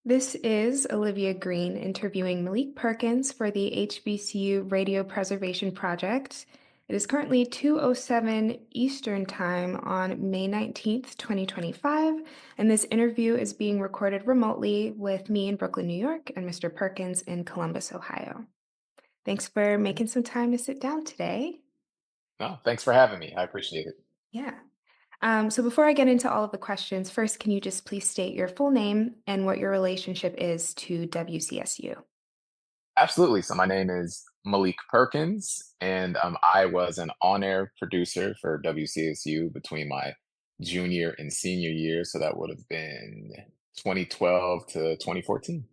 This is Olivia Green interviewing Malik Perkins for the HBCU Radio Preservation Project. It is currently 2:07 Eastern Time on May 19th, 2025, and this interview is being recorded remotely with me in Brooklyn, New York, and Mr. Perkins in Columbus, Ohio. Thanks for making some time to sit down today. No, thanks for having me. I appreciate it. Yeah. So before I get into all of the questions, first, can you just please state your full name and what your relationship is to WCSU? Absolutely. So my name is Malik Perkins, and I was an on-air producer for WCSU between my junior and senior year. So that would have been 2012 to 2014.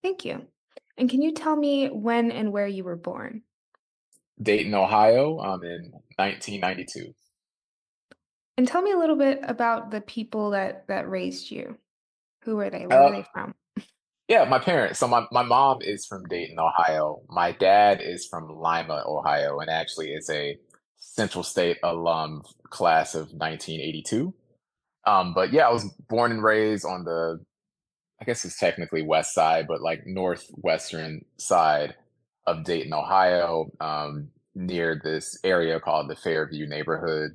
Thank you. And can you tell me when and where you were born? Dayton, Ohio, in 1992. And tell me a little bit about the people that raised you. Who were they? Where were Uh, they from? yeah, my parents. So my mom is from Dayton, Ohio. My dad is from Lima, Ohio, and actually is a Central State alum class of 1982. But yeah, I was born and raised on I guess it's technically west side, but like northwestern side of Dayton, Ohio, near this area called the Fairview neighborhood.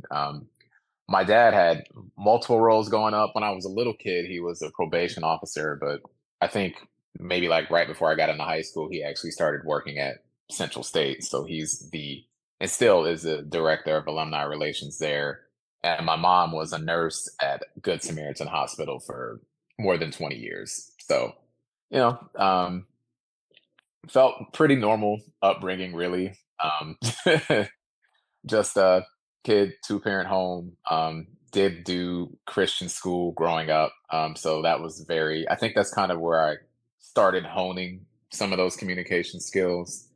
My dad had multiple roles going up. When I was a little kid, he was a probation officer, but I think maybe like right before I got into high school, he actually started working at Central State. So and still is the director of alumni relations there. And my mom was a nurse at Good Samaritan Hospital for more than 20 years. So, you know, felt pretty normal upbringing, really. Just a kid, two-parent home. Did do Christian school growing up. So that was I think that's kind of where I started honing some of those communication skills.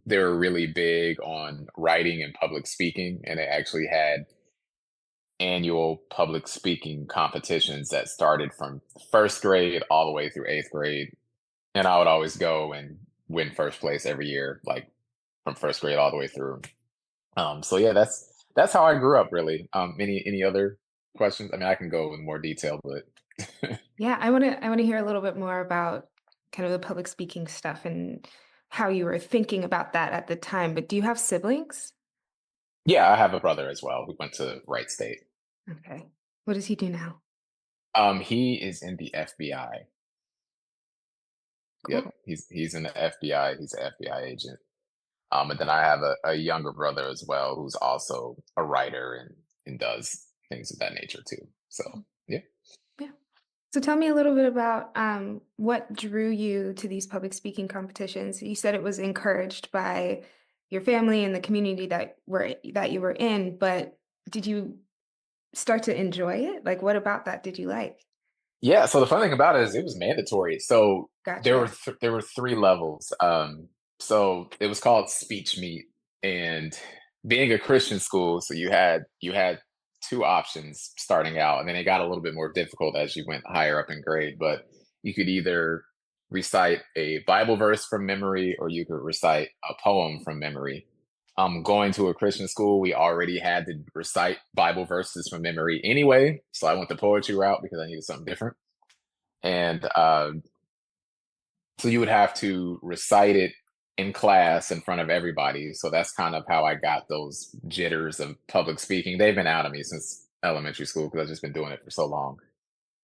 They were really big on writing and public speaking, and they actually had annual public speaking competitions that started from first grade all the way through eighth grade. And I would always go and win first place every year, like from first grade all the way through. So yeah, that's how I grew up really. Any other questions? I mean, I can go in more detail, but Yeah, I want to hear a little bit more about kind of the public speaking stuff and how you were thinking about that at the time. But do you have siblings? yeah, I have a brother as well who went to Wright State. Okay. What does he do now? He is in the FBI. Yep, Cool. he's in the FBI. He's an FBI agent. And then I have a younger brother as well who's also a writer and does things of that nature too. So yeah. Yeah. So tell me a little bit about what drew you to these public speaking competitions. You said it was encouraged by your family and the community that you were in, but did you start to enjoy it? Like, what about that did you like? Yeah, so the fun thing about it is it was mandatory. So Gotcha. there were three levels. So it was called Speech Meet, and being a Christian school, so you had two options starting out, and then it got a little bit more difficult as you went higher up in grade. But you could either recite a Bible verse from memory, or you could recite a poem from memory. Going to a Christian school, we already had to recite Bible verses from memory anyway. So I went the poetry route because I needed something different. And so you would have to recite it in class in front of everybody. So that's kind of how I got those jitters of public speaking. They've been out of me since elementary school because I've just been doing it for so long.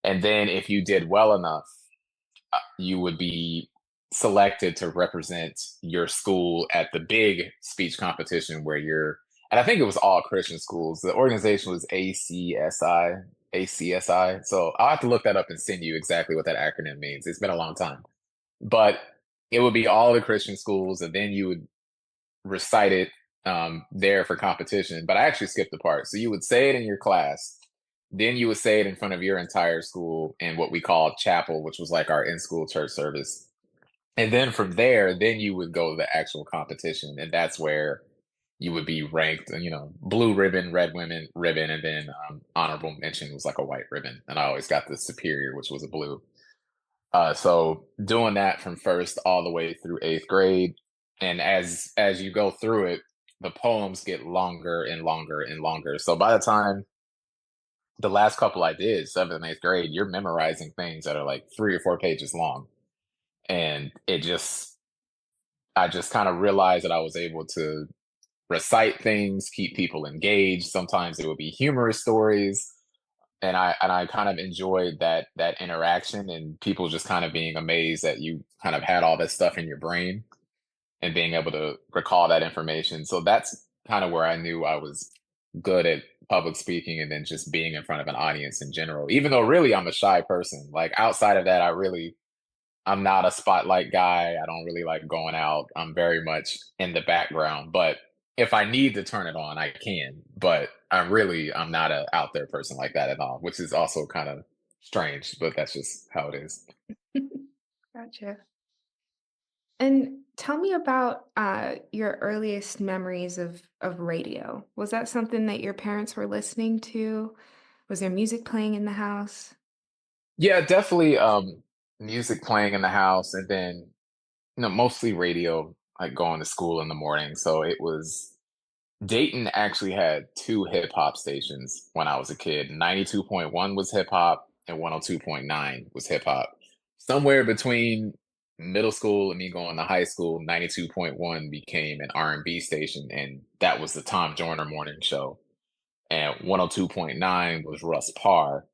And then if you did well enough, you would be selected to represent your school at the big speech competition and I think it was all Christian schools. The organization was ACSI. So I'll have to look that up and send you exactly what that acronym means. It's been a long time, but it would be all the Christian schools, and then you would recite it there for competition. But I actually skipped the part. So you would say it in your class, then you would say it in front of your entire school in what we called chapel, which was like our in-school church service. And then from there, then you would go to the actual competition, and that's where you would be ranked. Blue ribbon, red women ribbon, and then honorable mention was like a white ribbon. And I always got the superior, which was a blue. So doing that from first all the way through eighth grade, and as you go through it, the poems get longer and longer and longer. So by the time the last couple I did, seventh and eighth grade, you're memorizing things that are like 3 or 4 pages long. And I just kind of realized that I was able to recite things, keep people engaged. Sometimes it would be humorous stories. And I kind of enjoyed that interaction and people just kind of being amazed that you kind of had all this stuff in your brain and being able to recall that information. So that's kind of where I knew I was good at public speaking and then just being in front of an audience in general. Even though really I'm a shy person. Like outside of that, I'm not a spotlight guy. I don't really like going out. I'm very much in the background, but if I need to turn it on, I can. But I'm not a out there person like that at all, which is also kind of strange, but that's just how it is. Gotcha. And tell me about your earliest memories of radio. Was that something that your parents were listening to? Was there music playing in the house? Yeah, definitely music playing in the house and then mostly radio, like going to school in the morning. So it was Dayton actually had two hip hop stations when I was a kid. 92.1 was hip hop and 102.9 was hip hop. Somewhere between middle school and me going to high school, 92.1 became an R&B station and that was the Tom Joyner morning show. And 102.9 was Russ Parr.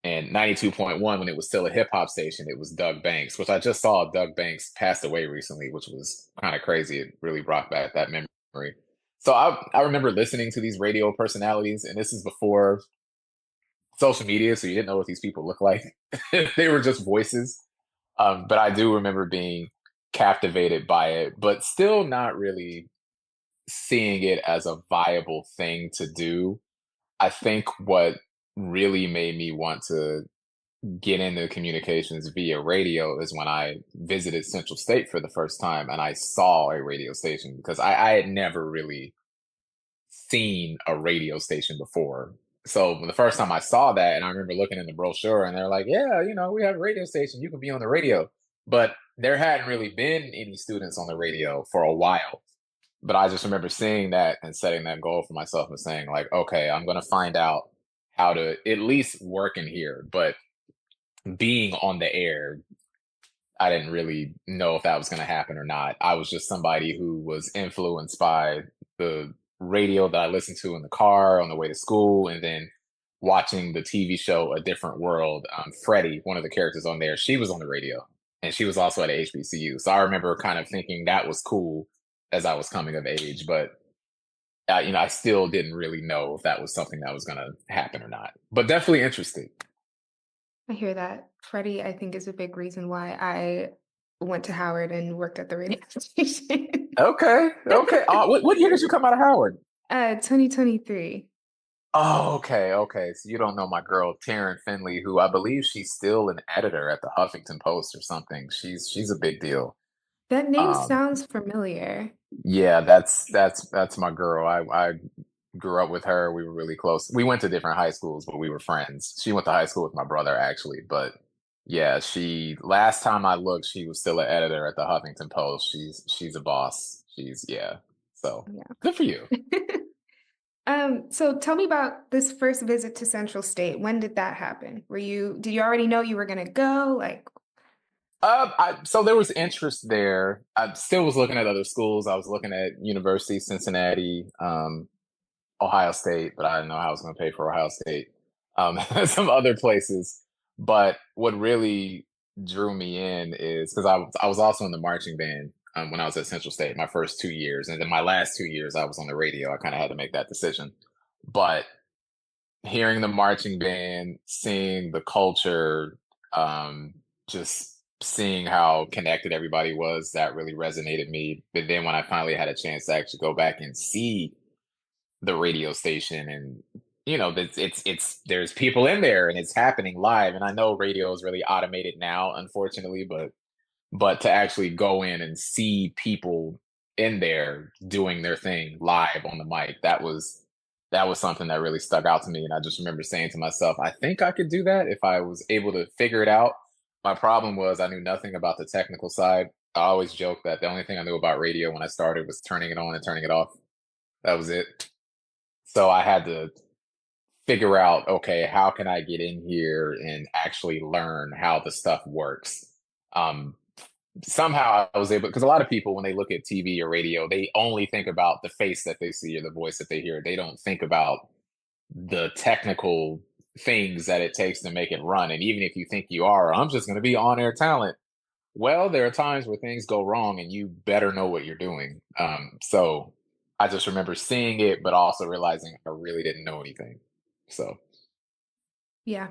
And 92.1, when it was still a hip hop station, it was Doug Banks, which I just saw Doug Banks passed away recently, which was kind of crazy. It really brought back that memory. So I remember listening to these radio personalities, and this is before social media, so you didn't know what these people look like. They were just voices. But I do remember being captivated by it, but still not really seeing it as a viable thing to do. I think what really made me want to get into communications via radio is when I visited Central State for the first time and I saw a radio station because I had never really seen a radio station before. So the first time I saw that, and I remember looking in the brochure and they're like, yeah, we have a radio station, you can be on the radio. But there hadn't really been any students on the radio for a while. But I just remember seeing that and setting that goal for myself and saying, like, okay, I'm going to find out how to at least work in here. But being on the air, I didn't really know if that was going to happen or not. I was just somebody who was influenced by the radio that I listened to in the car on the way to school, and then watching the TV show A Different World. Freddy, one of the characters on there, she was on the radio, and she was also at a HBCU. So I remember kind of thinking that was cool as I was coming of age, but I still didn't really know if that was something that was going to happen or not. But definitely interested. I hear that. Freddie, I think, is a big reason why I went to Howard and worked at the radio station. Okay, okay. What year did you come out of Howard? 2023. Oh, okay, okay. So you don't know my girl Taryn Finley, who I believe she's still an editor at the Huffington Post or something. She's a big deal. That name Um, sounds familiar. yeah, that's my girl. I grew up with her. We were really close. We went to different high schools, but we were friends. She went to high school with my brother actually, but yeah, she last time I looked, she was still an editor at the Huffington Post. She's a boss. She's yeah. So good for you. Yeah. So tell me about this first visit to Central State. When did that happen? Did you already know you were gonna go? Like, So there was interest there. I still was looking at other schools. I was looking at University of Cincinnati, Ohio State, but I didn't know how I was going to pay for Ohio State. Some other places. But what really drew me in is because I was also in the marching band when I was at Central State, my first 2 years. And then my last 2 years, I was on the radio. I kind of had to make that decision. But hearing the marching band, seeing the culture, just seeing how connected everybody was, that really resonated me. But then when I finally had a chance to actually go back and see the radio station and it's there's people in there and it's happening live. And I know radio is really automated now, unfortunately, but to actually go in and see people in there doing their thing live on the mic, that was something that really stuck out to me. And I just remember saying to myself, I think I could do that if I was able to figure it out. My problem was I knew nothing about the technical side. I always joke that the only thing I knew about radio when I started was turning it on and turning it off. That was it. So I had to figure out, okay, how can I get in here and actually learn how the stuff works? Um, Somehow I was able, because a lot of people, when they look at TV or radio, they only think about the face that they see or the voice that they hear. They don't think about the technical things that it takes to make it run. And even if you think you are, I'm just going to be on air talent. Well, there are times where things go wrong and you better know what you're doing. So I just remember seeing it, but also realizing I really didn't know anything. So, Yeah.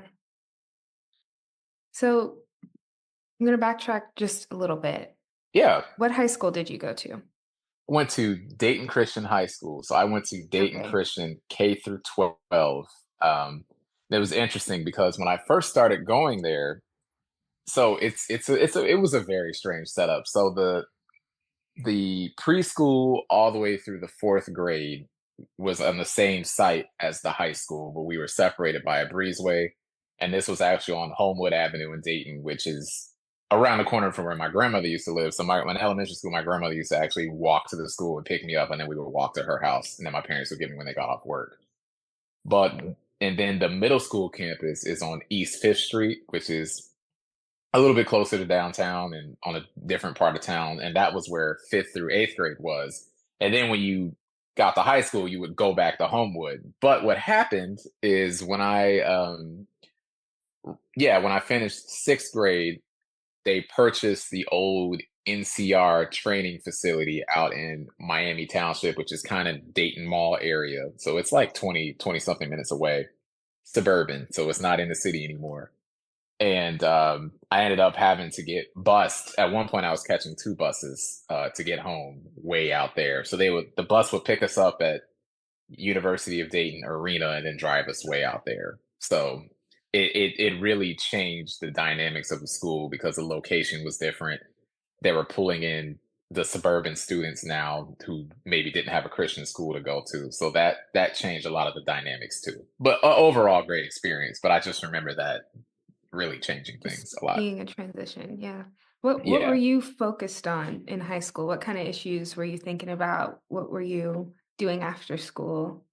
So I'm going to backtrack just a little bit. yeah, What high school did you go to? went to Dayton Christian High School. So I went to Dayton Okay. Christian K through 12. Um, it was interesting because when I first started going there, so it was a very strange setup. So the preschool all the way through the fourth grade was on the same site as the high school, but we were separated by a breezeway. And this was actually on Homewood Avenue in Dayton, which is around the corner from where my grandmother used to live. So in elementary school, my grandmother used to actually walk to the school and pick me up, and then we would walk to her house, and then my parents would get me when they got off work. But and then the middle school campus is on East Fifth Street, which is a little bit closer to downtown and on a different part of town. And that was where fifth through eighth grade was. And then when you got to high school, you would go back to Homewood. But what happened is when I finished sixth grade, they purchased the old NCR training facility out in Miami Township, which is kind of Dayton Mall area. So it's like 20 something minutes away, suburban. So it's not in the city anymore. And I ended up having to get bused. At one point, I was catching two buses to get home way out there. So the bus would pick us up at University of Dayton Arena and then drive us way out there. So it really changed the dynamics of the school because the location was different. They were pulling in the suburban students now who maybe didn't have a Christian school to go to. So that changed a lot of the dynamics too. But overall, great experience. But I just remember that really changing Just things a lot. being a transition. Yeah. What were Yeah. you focused on in high school? What kind of issues were you thinking about? What were you doing after school?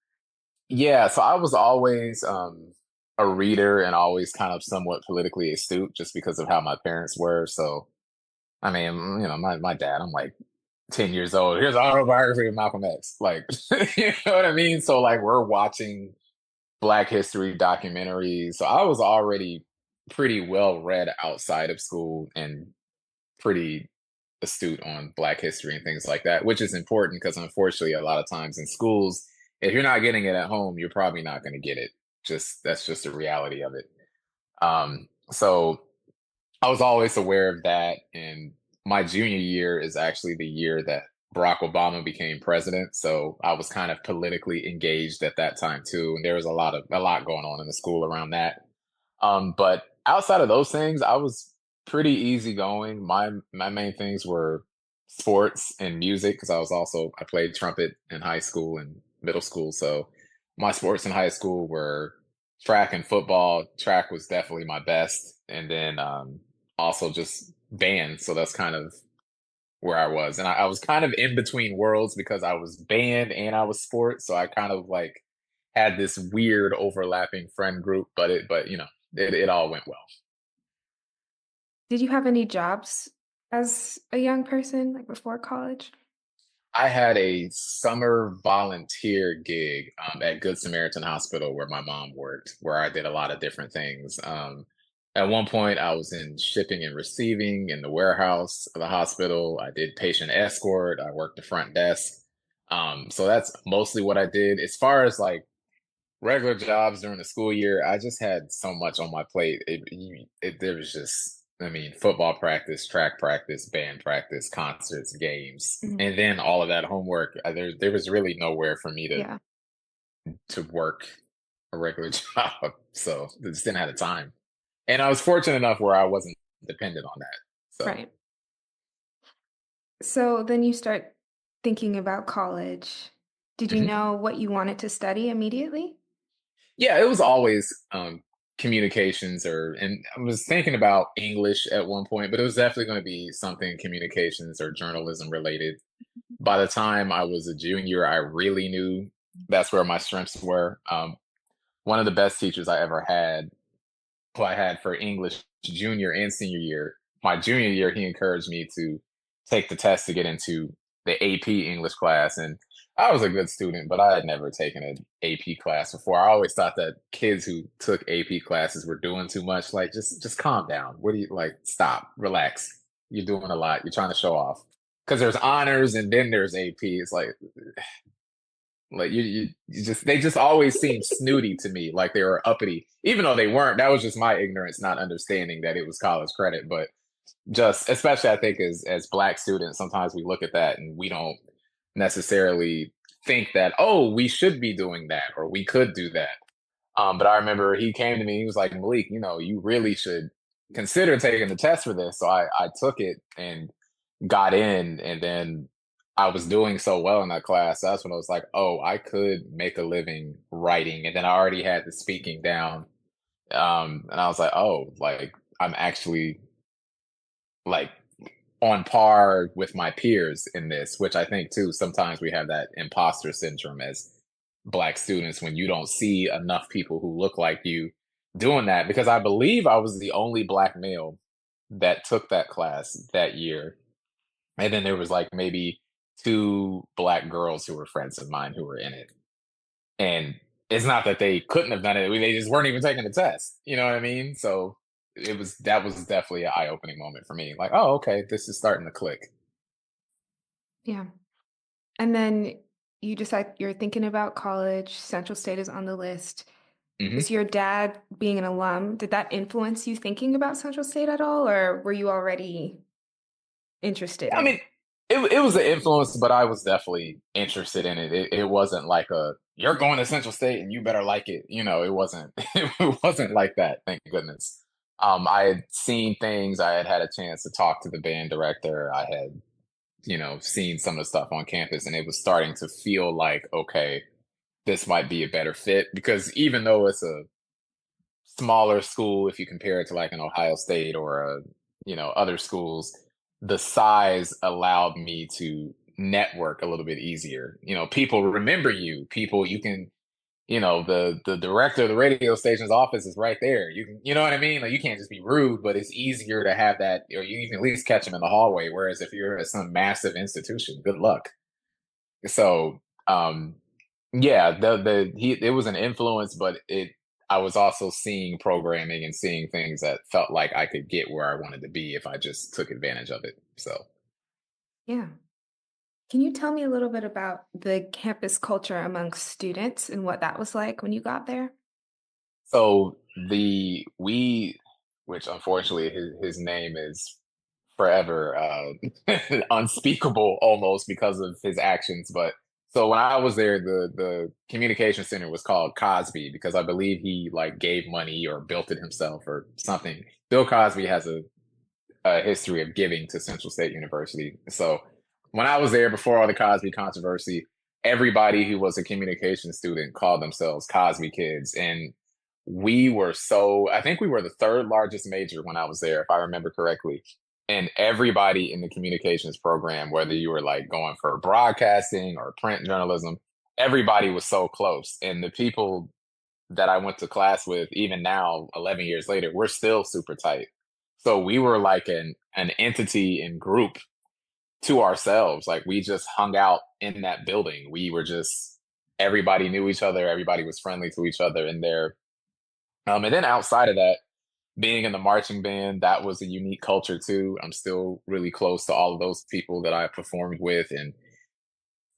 Yeah, so I was always a reader and always kind of somewhat politically astute just because of how my parents were. So, I mean, my dad, I'm like 10 years old. Here's an autobiography of Malcolm X. Like, you know what I mean? So like we're watching Black history documentaries. So I was already pretty well read outside of school and pretty astute on Black history and things like that, which is important because unfortunately, a lot of times in schools, if you're not getting it at home, you're probably not going to get it. Just that's just the reality of it. So I was always aware of that, and my junior year is actually the year that Barack Obama became president. So I was kind of politically engaged at that time too, and there was a lot going on in the school around that. But outside of those things, I was pretty easygoing. My main things were sports and music because I played trumpet in high school and middle school. So my sports in high school were track and football. Track was definitely my best, and then also just band. So that's kind of where I was, and I was kind of in between worlds because I was band and I was sports. So I kind of like had this weird overlapping friend group, but it all went well. Did you have any jobs as a young person, like before college? I had a summer volunteer gig at Good Samaritan Hospital where my mom worked, where I did a lot of different things. At one point, I was in shipping and receiving in the warehouse of the hospital. I did patient escort. I worked the front desk. So that's mostly what I did. As far as like regular jobs during the school year, I just had so much on my plate. There was just, I mean, football practice, track practice, band practice, concerts, games, Mhm. and then all of that homework. There was really nowhere for me Yeah, to work a regular job, so I just didn't have the time. And I was fortunate enough where I wasn't dependent on that. So. right. So then you start thinking about college. Did you Mhm. know what you wanted to study immediately? Yeah, it was always communications and I was thinking about English at one point, but it was definitely going to be something communications or journalism related. By the time I was a junior, I really knew that's where my strengths were. one of the best teachers I ever had, who I had for English junior and senior year. My junior year, he encouraged me to take the test to get into the AP English class. And I was a good student, but I had never taken an AP class before. I always thought that kids who took AP classes were doing too much. Like, just calm down. What do you like? Stop, relax. You're doing a lot. You're trying to show off. Because there's honors and then there's AP. It's like you just they just always seemed snooty to me, like they were uppity, even though they weren't. That was just my ignorance, not understanding that it was college credit. But just especially, I think as Black students, sometimes we look at that and we don't necessarily think that, oh, we should be doing that or we could do that. But I remember he came to me. He was like, Malik, you really should consider taking the test for this. So I took it and got in, and then I was doing so well in that class. That's when I was like, oh, I could make a living writing. And then I already had the speaking down. And I was like, oh, like I'm actually like on par with my peers in this, which I think too, sometimes we have that imposter syndrome as Black students when you don't see enough people who look like you doing that. Because I believe I was the only Black male that took that class that year. And then there was like maybe two Black girls who were friends of mine who were in it. And it's not that they couldn't have done it. They just weren't even taking the test. You know what I mean? So that was definitely an eye-opening moment for me. Like, oh, okay, this is starting to click. Yeah. And then you decide you're thinking about college, Central State is on the list. Hmm. Is your dad being an alum, did that influence you thinking about Central State at all, or were you already interested I in mean, it? it was an influence, but I was definitely interested in it. It wasn't like a you're going to Central State and you better like it. It wasn't it wasn't like that. Thank goodness. I had seen things. I had had a chance to talk to the band director. I had seen some of the stuff on campus, and it was starting to feel like okay, this might be a better fit because even though it's a smaller school if you compare it to like an Ohio State or other schools, the size allowed me to network a little bit easier. People remember you. People you can, the director of the radio station's office is right there. You can, you know what I mean? Like you can't just be rude, but it's easier to have that, or you can at least catch them in the hallway. Whereas if you're at some massive institution, good luck. So, yeah, it was an influence, but I was also seeing programming and seeing things that felt like I could get where I wanted to be if I just took advantage of it. So, Yeah. Can you tell me a little bit about the campus culture amongst students and what that was like when you got there? so which unfortunately his name is forever unspeakable almost because of his actions. But so when I was there, the communication center was called Cosby because I believe he like gave money or built it himself or something. Bill Cosby has a history of giving to Central State University. So when I was there before all the Cosby controversy, everybody who was a communication student called themselves Cosby kids. And I think we were the third largest major when I was there, if I remember correctly. And everybody in the communications program, whether you were like going for broadcasting or print journalism, everybody was so close. And the people that I went to class with, even now, 11 years later, we're still super tight. So we were like an entity and group to ourselves. Like we just hung out in that building. We were just everybody knew each other. Everybody was friendly to each other in there. And then outside of that, being in the marching band, that was a unique culture too. I'm still really close to all of those people that I performed with, and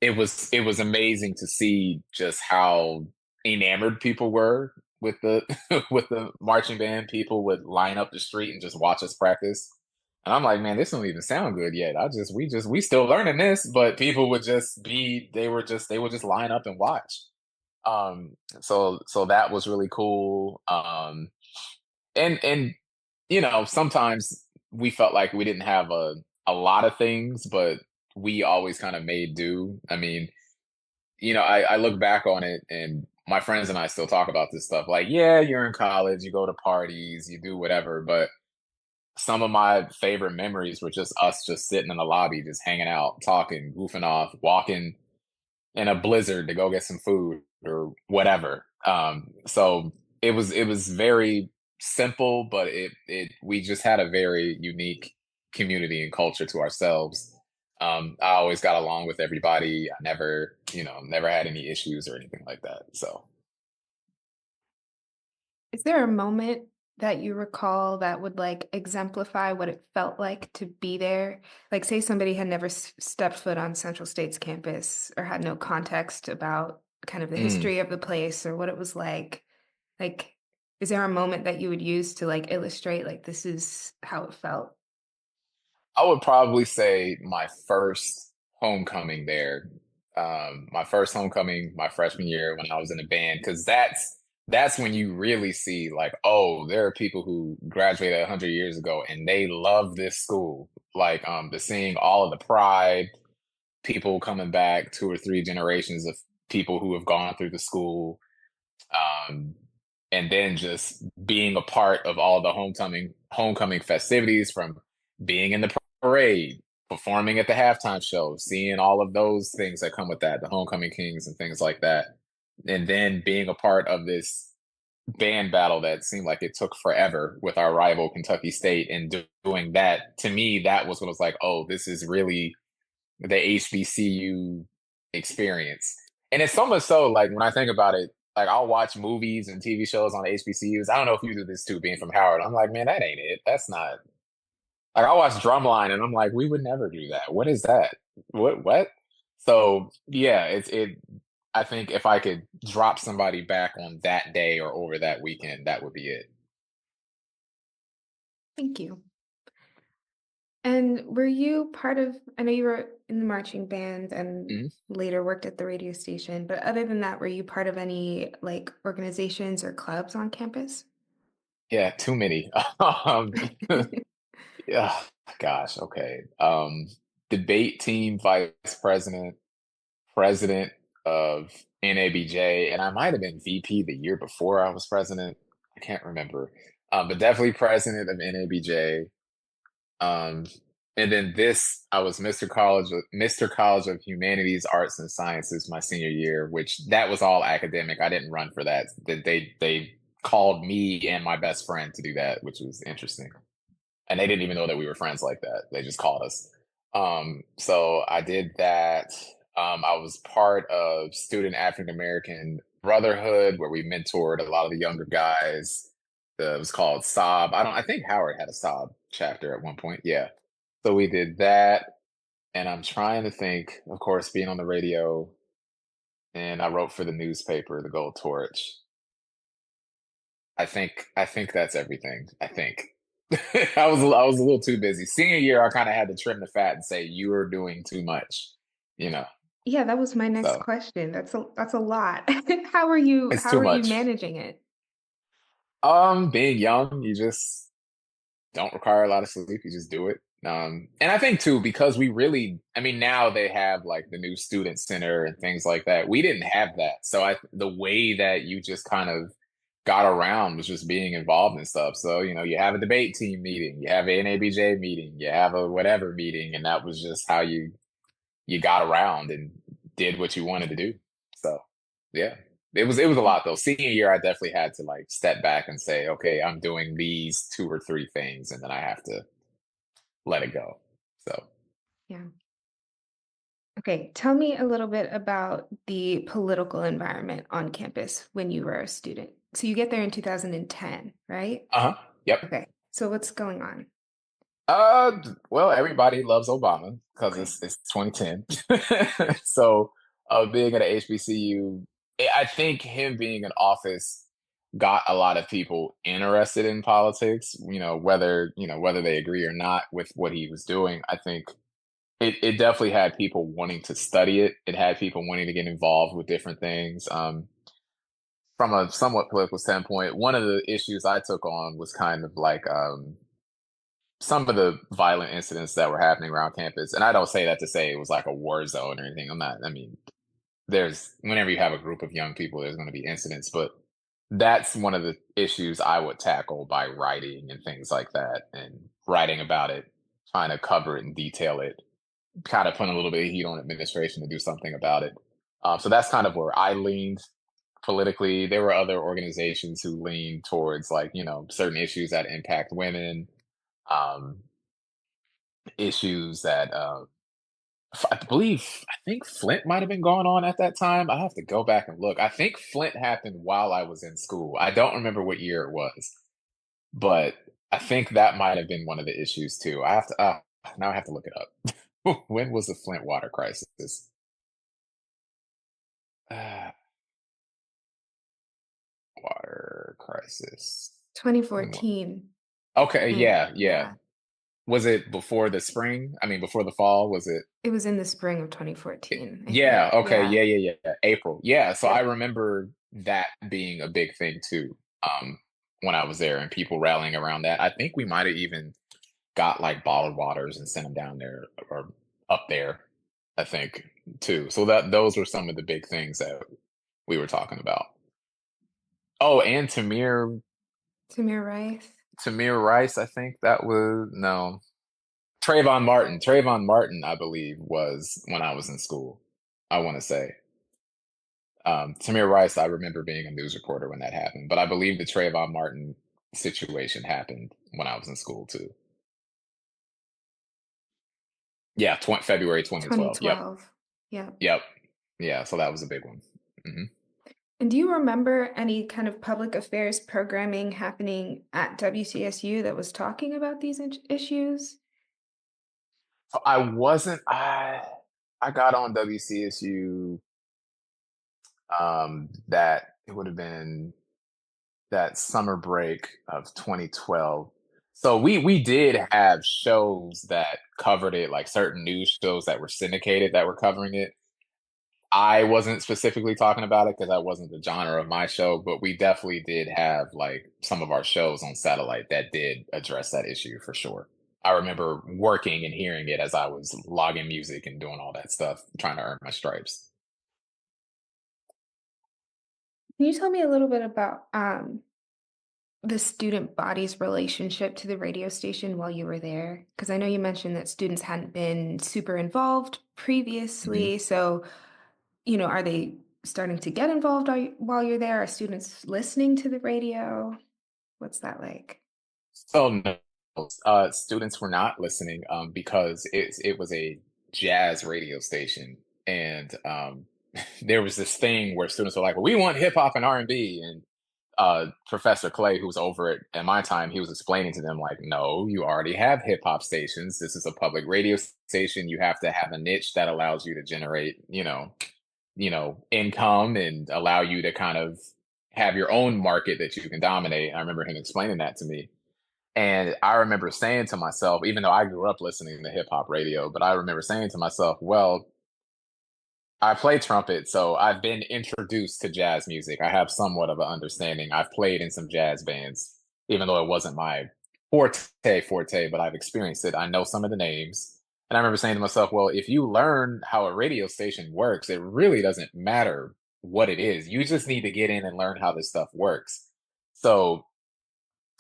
it was amazing to see just how enamored people were with the with the marching band. People would line up the street and just watch us practice. And I'm like, man, this don't even sound good yet. We still learning this, but people would just be they would just line up and watch. So that was really cool. And sometimes we felt like we didn't have a lot of things, but we always kind of made do. I mean, I look back on it and my friends and I still talk about this stuff. Like, yeah, you're in college, you go to parties, you do whatever, but some of my favorite memories were just us just sitting in the lobby, just hanging out, talking, goofing off, walking in a blizzard to go get some food or whatever. So it was very simple, but it we just had a very unique community and culture to ourselves. I always got along with everybody. I never, never had any issues or anything like that. So, Is there a moment that you recall that would like exemplify what it felt like to be there? Like, say somebody had never stepped foot on Central State's campus or had no context about kind of the mm, history of the place or what it was like. Like, is there a moment that you would use to like illustrate like this is how it felt? I would probably say my first homecoming there. My first homecoming, my freshman year when I was in the band, because that's when you really see like, oh, there are people who graduated 100 years ago and they love this school. Like, the seeing all of the pride, people coming back 2 or 3 generations of people who have gone through the school, um, and then just being a part of all the homecoming festivities, from being in the parade, performing at the halftime show, seeing all of those things that come with that, the homecoming kings and things like that, and then being a part of this band battle that seemed like it took forever with our rival Kentucky State, and doing that, to me, that was what was like, oh, this is really the HBCU experience. And it's so much so, like, when I think about it, like, I'll watch movies and TV shows on HBCUs. I don't know if you do this too, being from Howard. I'm like, man, that ain't it. That's not, like, I watch Drumline and I'm like, we would never do that. What is that? What? So yeah, I think if I could drop somebody back on that day or over that weekend, that would be it. Thank you. And were you part of, I know you were in the marching band and Mhm. later worked at the radio station, but other than that, were you part of any like organizations or clubs on campus? Yeah, too many. Um, yeah, gosh, okay. Debate team vice president, president of NABJ, and I might have been VP the year before I was president. I can't remember. But definitely president of NABJ. Um, and then I was Mr. College of Humanities, Arts, and Sciences my senior year, which that was all academic. I didn't run for that. They called me and my best friend to do that, which was interesting. And they didn't even know that we were friends like that. They just called us. So I did that. I was part of Student African American Brotherhood, where we mentored a lot of the younger guys. It was called SOB. I think Howard had a SOB chapter at one point. Yeah. So we did that. And I'm trying to think, of course, being on the radio, and I wrote for the newspaper, the Gold Torch. I think that's everything. I think. I was a little too busy. Senior year, I kind of had to trim the fat and say you are doing too much, you know. Yeah, that was my next So question. That's a lot. it's How too are you much. managing it? Being young, you just don't require a lot of sleep. You just do it. And I think too, because I mean, now they have like the new student center and things like that. We didn't have that. So the way that you just kind of got around was just being involved in stuff. So, you have a debate team meeting, you have an NABJ meeting, you have a whatever meeting, and that was just how you got around and did what you wanted to do. So, yeah. It was a lot though. Senior year, I definitely had to like step back and say, okay, I'm doing these 2 or 3 things, and then I have to let it go. So, Yeah. Okay, tell me a little bit about the political environment on campus when you were a student. So you get there in 2010, right? uh-huh. Yep. Okay. So what's going on? Well, everybody loves Obama because Okay. it's 2010. So, being at a HBCU, I think him being in office got a lot of people interested in politics, whether they agree or not with what he was doing. I think it definitely had people wanting to study it. It had people wanting to get involved with different things. From a somewhat political standpoint, one of the issues I took on was kind of like, some of the violent incidents that were happening around campus. And I don't say that to say it was like a war zone or anything. I mean, whenever you have a group of young people, there's going to be incidents, but that's one of the issues I would tackle by writing and things like that, and writing about it, trying to cover it and detail it, kind of putting a little bit of heat on administration to do something about it. So that's kind of where I leaned. politically. There were other organizations who leaned towards like, certain issues that impact women, um, issues that I think Flint might have been going on at that time. I have to go back and look. I think Flint happened while I was in school. I don't remember what year it was, but I think that might have been one of the issues too. I have to now I have to look it up. When was the Flint water crisis? Uh, water crisis. When wa- 2014, I Okay, think. yeah, yeah. Yeah. Was it before the spring? I mean, before the fall? Was it? It was in the spring of 2014, I Yeah, think. okay, Yeah. yeah. April. Yeah, so I Yep. remember that being a big thing too. When I was there and people rallying around that. I think we might have even got like bottled waters and sent them down there or up there, I think, too. So that those were some of the big things that we were talking about. Oh, and Tamir Rice. Tamir Rice, I think that was no. Trayvon Martin. Trayvon Martin, I believe, was when I was in school. I want to say. Tamir Rice, I remember being a news reporter when that happened, but I believe the Trayvon Martin situation happened when I was in school too. Yeah, February 2012. Yep, 2012. Yep. yep, yeah. So that was a big one. hmm And do you remember any kind of public affairs programming happening at WCSU that was talking about these issues? I wasn't. I got on WCSU. That it would have been that summer break of 2012. So we did have shows that covered it, like certain news shows that were syndicated that were covering it. I wasn't specifically talking about it because that wasn't the genre of my show, but we definitely did have like some of our shows on satellite that did address that issue for sure. I remember working and hearing it as I was logging music and doing all that stuff, trying to earn my stripes. Can you tell me a little bit about the student body's relationship to the radio station while you were there? Because I know you mentioned that students hadn't been super involved Mhm. previously. So, are they starting to get involved while you're there? Are students listening to the radio? What's that like? So no, students were not listening because it was a jazz radio station, and there was this thing where students were like, "Well, we want hip hop and R&B," and Professor Clay, who was over at my time, he was explaining to them like, "No, you already have hip hop stations. This is a public radio station. You have to have a niche that allows you to generate, income and allow you to kind of have your own market that you can dominate." I remember him explaining that to me. And I remember saying to myself, even though I grew up listening to hip hop radio, but I remember saying to myself, well, I play trumpet, so I've been introduced to jazz music. I have somewhat of an understanding. I've played in some jazz bands, even though it wasn't my forte, but I've experienced it. I know some of the names. And I remember saying to myself, well, if you learn how a radio station works, it really doesn't matter what it is. You just need to get in and learn how this stuff works. So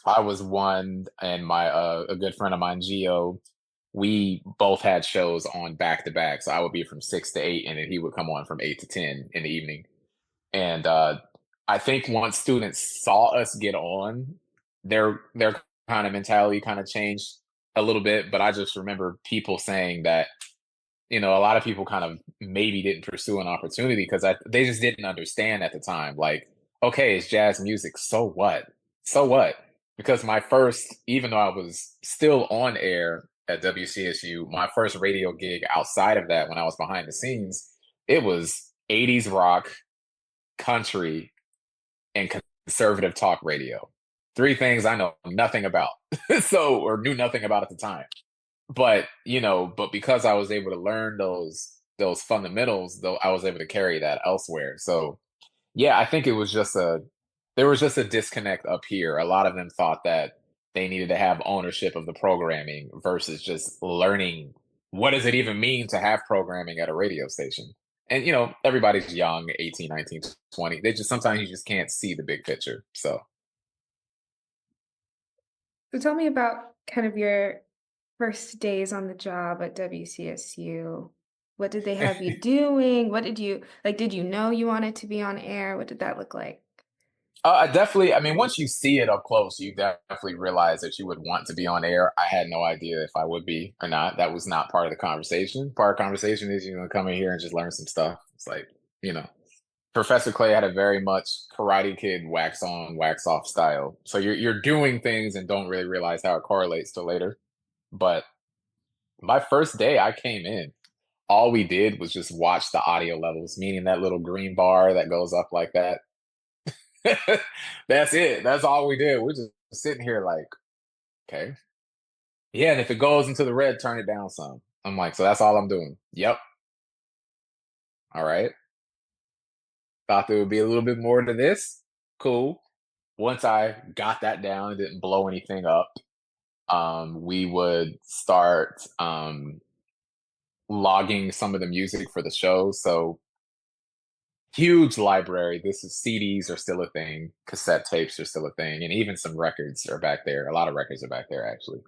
I was one, and my a good friend of mine, Gio. We both had shows on back to back, so I would be from 6 to 8, and then he would come on from 8 to 10 in the evening. And I think once students saw us get on, their kind of mentality kind of changed a little bit. But I just remember people saying that a lot of people kind of maybe didn't pursue an opportunity because they just didn't understand at the time. Like, okay, it's jazz music. So what? So what? Because even though I was still on air at WCSU, my first radio gig outside of that, when I was behind the scenes, it was 80s rock, country, and conservative talk radio. Three things I know nothing about. Or knew nothing about at the time. But because I was able to learn those fundamentals, though, I was able to carry that elsewhere. So yeah, I think there was just a disconnect up here. A lot of them thought that they needed to have ownership of the programming versus just learning what does it even mean to have programming at a radio station. And everybody's young, 18, 19, 20. They just sometimes you just can't see the big picture. So So tell me about kind of your first days on the job at WCSU. What did they have you doing? Did you know you wanted to be on air? What did that look like? I definitely, I mean, once you see it up close, you definitely realize that you would want to be on air. I had no idea if I would be or not. That was not part of the conversation. Part of the conversation is, come in here and just learn some stuff. It's like, you know, Professor Clay had a very much Karate Kid wax on, wax off style. So you're doing things and don't really realize how it correlates to later. But my first day I came in, all we did was just watch the audio levels, meaning that little green bar that goes up like that. That's it. That's all we did. We're just sitting here like, okay. Yeah, and if it goes into the red, turn it down some. I'm like, so that's all I'm doing. Yep. All right. Thought there would be a little bit more to this. Cool. Once I got that down and didn't blow anything up, we would start logging some of the music for the show. So huge library. This is CDs are still a thing, cassette tapes are still a thing, and even some records are back there. A lot of records are back there actually.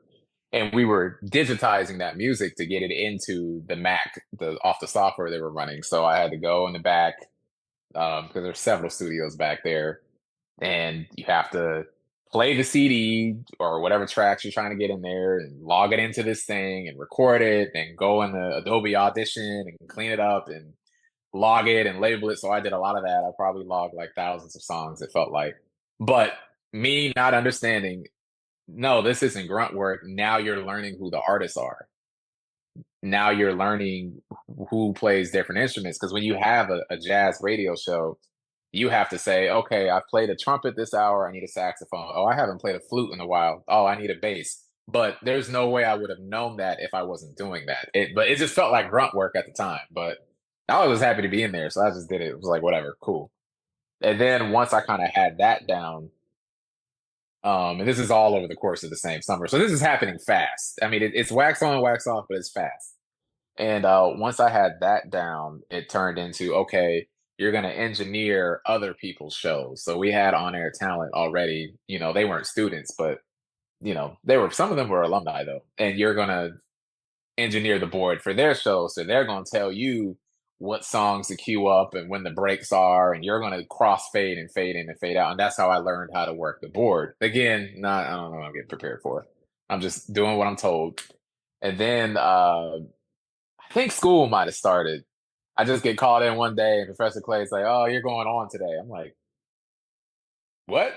And we were digitizing that music to get it into the Mac, the off the software they were running. So I had to go in the back because there's several studios back there, and you have to play the CD or whatever tracks you're trying to get in there and log it into this thing and record it and go in the Adobe Audition and clean it up and log it and label it. So I did a lot of that. I probably logged like thousands of songs, it felt like. But me not understanding, no, this isn't grunt work. Now you're learning who the artists are. Now you're learning who plays different instruments. Because when you have a jazz radio show, you have to say, okay, I played a trumpet this hour. I need a saxophone. Oh, I haven't played a flute in a while. Oh, I need a bass. But there's no way I would have known that if I wasn't doing that. But it just felt like grunt work at the time. But I was happy to be in there, so I just did it. It was like whatever, cool. And then once I kind of had that down, and this is all over the course of the same summer, so this is happening fast. I mean, it's wax on, wax off, but it's fast. And once I had that down, it turned into okay, you're going to engineer other people's shows. So we had on air talent already. They weren't students, but they were. Some of them were alumni though, and you're going to engineer the board for their show. So they're going to tell you what songs to queue up and when the breaks are, and you're going to cross fade and fade in and fade out. And that's how I learned how to work the board. Again, not I don't know what I'm getting prepared for. I'm just doing what I'm told. And then I think school might have started. I just get called in one day, and Professor Clay's like, "Oh, you're going on today." I'm like, "What?"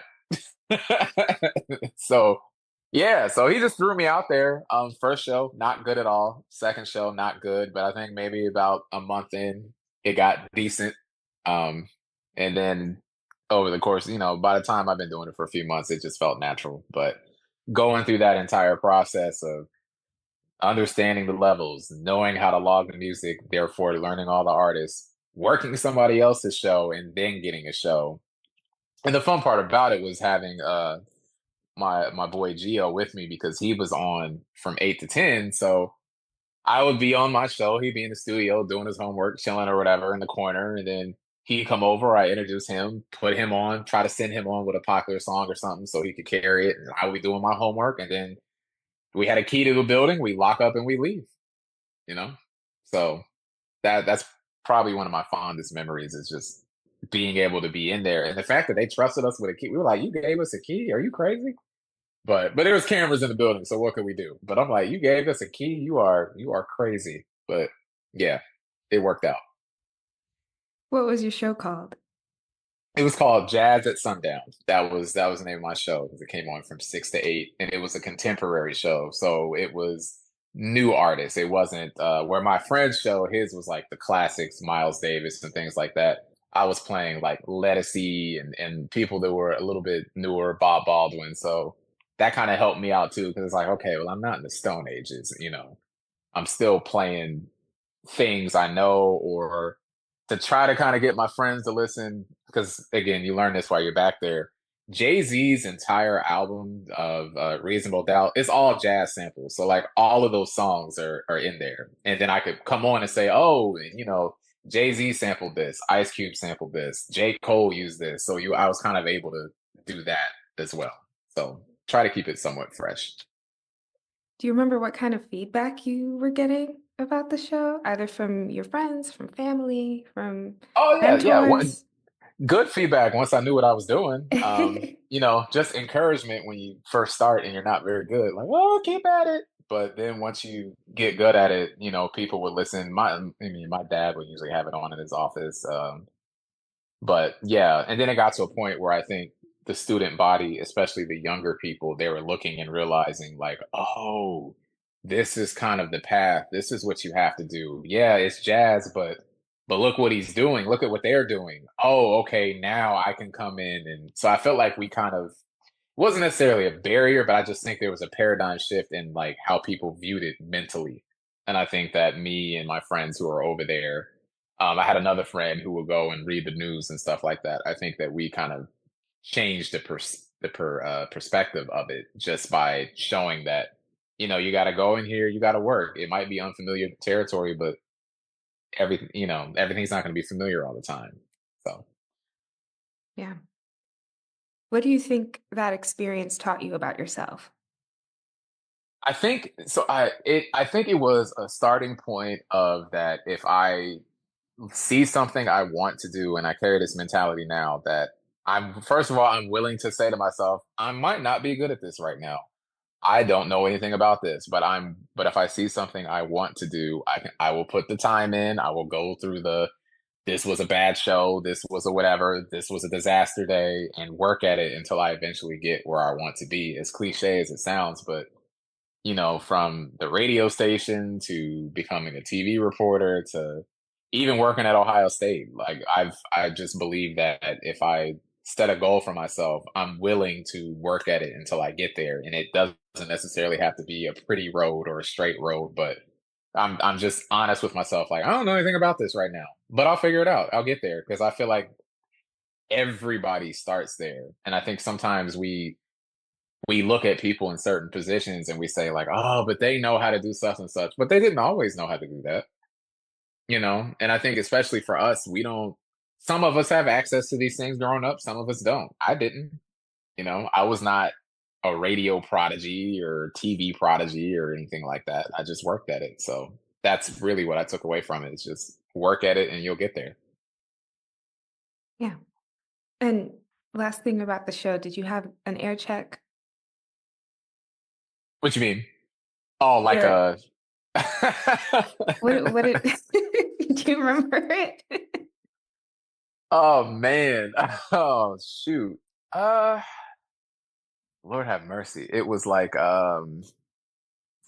So yeah, so he just threw me out there. First show, not good at all. Second show, not good, but I think maybe about a month in, it got decent. Um, and then over the course, by the time I've been doing it for a few months, it just felt natural. But going through that entire process of understanding the levels, knowing how to log the music, therefore learning all the artists, working somebody else's show, and then getting a show. And the fun part about it was having my boy Gio with me because he was on from 8 to 10. So I would be on my show, he'd be in the studio doing his homework, chilling or whatever in the corner, and then he'd come over, I introduce him, put him on, try to send him on with a popular song or something so he could carry it. And I would be doing my homework, and then we had a key to the building, we lock up and we leave, you know? So that's probably one of my fondest memories is just being able to be in there. And the fact that they trusted us with a key, we were like, you gave us a key? Are you crazy? But there was cameras in the building, so what could we do? But I'm like, you gave us a key. You are crazy. But yeah, it worked out. What was your show called? It was called Jazz at Sundown. That was the name of my show because it came on from 6 to 8, and it was a contemporary show. So it was new artists. It wasn't where my friend's show. His was like the classics, Miles Davis and things like that. I was playing like Lettucey and people that were a little bit newer, Bob Baldwin. So that kind of helped me out too because it's like, okay, well, I'm not in the Stone Ages. I'm still playing things I know or to try to kind of get my friends to listen. Because again, you learn this while you're back there. Jay-Z's entire album of Reasonable Doubt is all jazz samples. So like all of those songs are in there. And then I could come on and say, oh, Jay-Z sampled this, Ice Cube sampled this, J. Cole used this. So I was kind of able to do that as well. So try to keep it somewhat fresh. Do you remember what kind of feedback you were getting about the show, either from your friends, from family, from Oh yeah, yeah. mentors? Good feedback once I knew what I was doing. Just encouragement when you first start and you're not very good. Like, oh, keep at it. But then once you get good at it, people would listen. My dad would usually have it on in his office. But yeah, and then it got to a point where I think the student body, especially the younger people, they were looking and realizing like, oh, this is kind of the path. This is what you have to do. Yeah, it's jazz, but look what he's doing. Look at what they're doing. Oh, okay, now I can come in. And so I felt like we kind of wasn't necessarily a barrier, but I just think there was a paradigm shift in like how people viewed it mentally. And I think that me and my friends who are over there, I had another friend who would go and read the news and stuff like that. I think that we kind of changed perspective of it just by showing that you got to go in here, you got to work. It might be unfamiliar territory, but everything's not going to be familiar all the time. So Yeah. What do you think that experience taught you about yourself? I think so. I think it was a starting point of that. If I see something I want to do, and I carry this mentality now that I'm first of all, I'm willing to say to myself, I might not be good at this right now. I don't know anything about this, but if I see something I want to do, I will put the time in. I will go through this was a bad show, this was a whatever, this was a disaster day, and work at it until I eventually get where I want to be. As cliche as it sounds, but from the radio station to becoming a TV reporter to even working at Ohio State. Like I just believe that if I set a goal for myself, I'm willing to work at it until I get there. And it doesn't necessarily have to be a pretty road or a straight road, but I'm just honest with myself. Like, I don't know anything about this right now, but I'll figure it out. I'll get there because I feel like everybody starts there. And I think sometimes we look at people in certain positions and we say like, oh, but they know how to do such and such, but they didn't always know how to do that. And I think especially for us, we don't. Some of us have access to these things growing up. Some of us don't. I didn't. I was not a radio prodigy or TV prodigy or anything like that. I just worked at it. So that's really what I took away from it. Is just work at it and you'll get there. Yeah. And last thing about the show, did you have an air check? What you mean? Oh, like Your a. what it do you remember it? Oh man. Oh shoot. Uh Lord have mercy. It was like some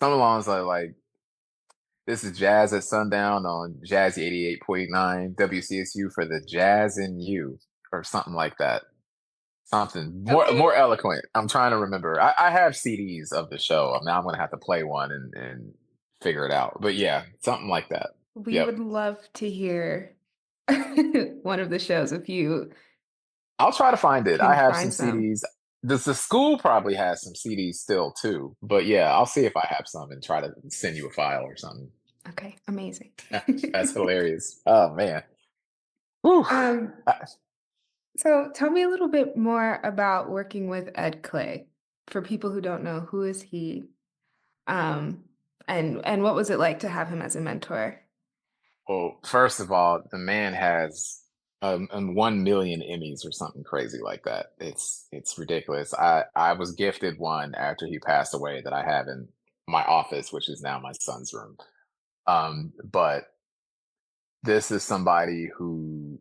along like this is Jazz at Sundown on Jazzy 88.9 WCSU for the Jazz in You or something like that. Something Okay. more eloquent. I'm trying to remember. I have CDs of the show. Now I'm gonna have to play one and figure it out. But yeah, something like that. We Yep. would love to hear one of the shows if you I'll try to find it. I can have some find some. CDs. The school probably has some CDs still too. But yeah, I'll see if I have some and try to send you a file or something. Okay, amazing. That's hilarious. Oh man. Whew. Um, Uh, so tell me a little bit more about working with Ed Clay. For people who don't know, who is he? Um, and what was it like to have him as a mentor? Well, first of all, the man has 1 million Emmys or something crazy like that. It's ridiculous. I was gifted one after he passed away that I have in my office, which is now my son's room. But this is somebody who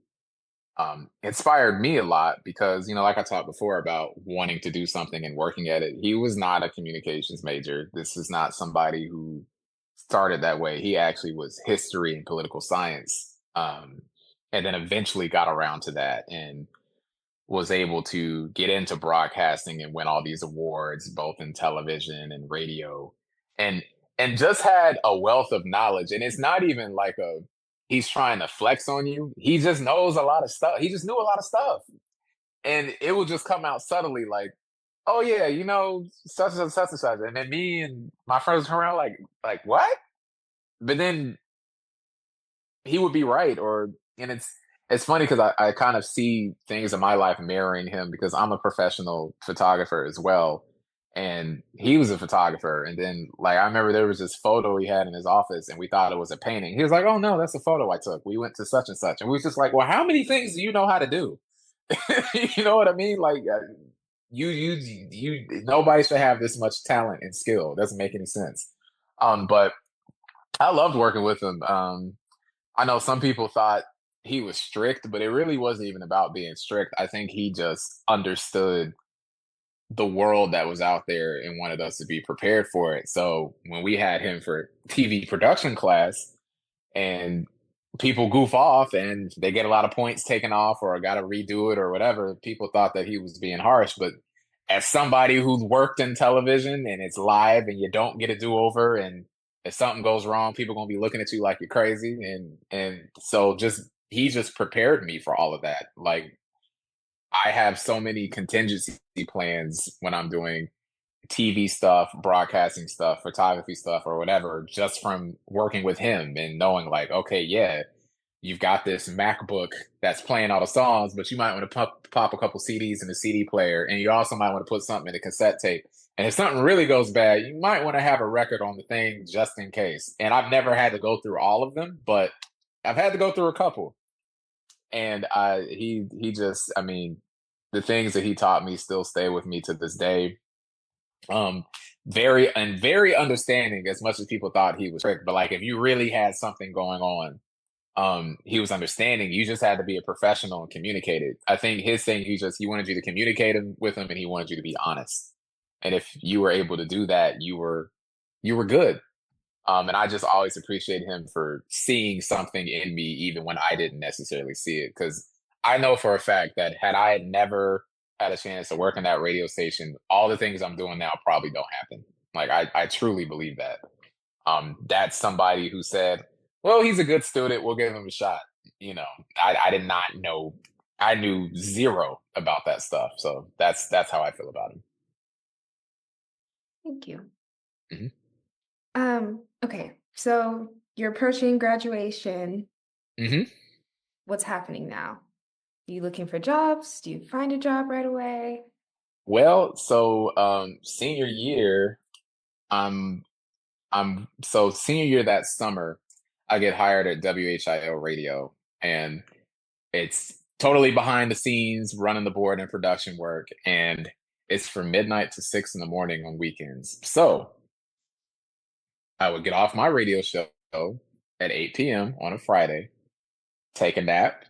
inspired me a lot because, like I talked before about wanting to do something and working at it. He was not a communications major. This is not somebody who started that way. He actually was history and political science, and then eventually got around to that and was able to get into broadcasting and win all these awards, both in television and radio, and just had a wealth of knowledge. And it's not even like a he's trying to flex on you. He just knows a lot of stuff. He just knew a lot of stuff, and it will just come out subtly, like, "Oh yeah, such and such and such," and then me and my friends around like what? But then he would be right, and it's funny because I kind of see things in my life mirroring him because I'm a professional photographer as well. and he was a photographer. And then like I remember there was this photo he had in his office, and we thought it was a painting. He was like, "Oh no, that's a photo I took. We went to such and such," and we was just like, "Well, how many things do you know how to do?" You know what I mean? Like nobody should have this much talent and skill. It doesn't make any sense. But I loved working with him. I know some people thought he was strict, but it really wasn't even about being strict. I think he just understood the world that was out there and wanted us to be prepared for it. So when we had him for TV production class and people goof off and they get a lot of points taken off or got to redo it or whatever, people thought that he was being harsh. But as somebody who's worked in television and it's live and you don't get a do over, and if something goes wrong, people gonna be looking at you like you're crazy. And so just he just prepared me for all of that. Like I have so many contingency plans when I'm doing TV stuff, broadcasting stuff, photography stuff, or whatever, just from working with him and knowing, like, okay, yeah, you've got this MacBook that's playing all the songs, but you might want to pop a couple CDs in the CD player, and you also might want to put something in the cassette tape. And if something really goes bad, you might want to have a record on the thing just in case. And I've never had to go through all of them, but I've had to go through a couple. And he just, I mean, the things that he taught me still stay with me to this day. Um, very understanding as much as people thought he was strict. But like if you really had something going on, he was understanding. You just had to be a professional and communicate it. I think his thing, he wanted you to communicate with him, and he wanted you to be honest. And if you were able to do that, you were good. And I just always appreciate him for seeing something in me, even when I didn't necessarily see it. Because I know for a fact that had I never had a chance to work in that radio station, all the things I'm doing now probably don't happen. Like I truly believe that. That's somebody who said, "Well, he's a good student. We'll give him a shot." You know, I did not know. I knew zero about that stuff. So that's how I feel about him. Thank you. Hmm. Okay, so you're approaching graduation. Hmm. What's happening now? Are you looking for jobs? Do you find a job right away? Well, so senior year, I'm so senior year that summer, I get hired at WHIO Radio, and it's totally behind the scenes, running the board and production work, and it's from midnight to 6 in the morning on weekends. So I would get off my radio show at 8 p.m. on a Friday, take a nap,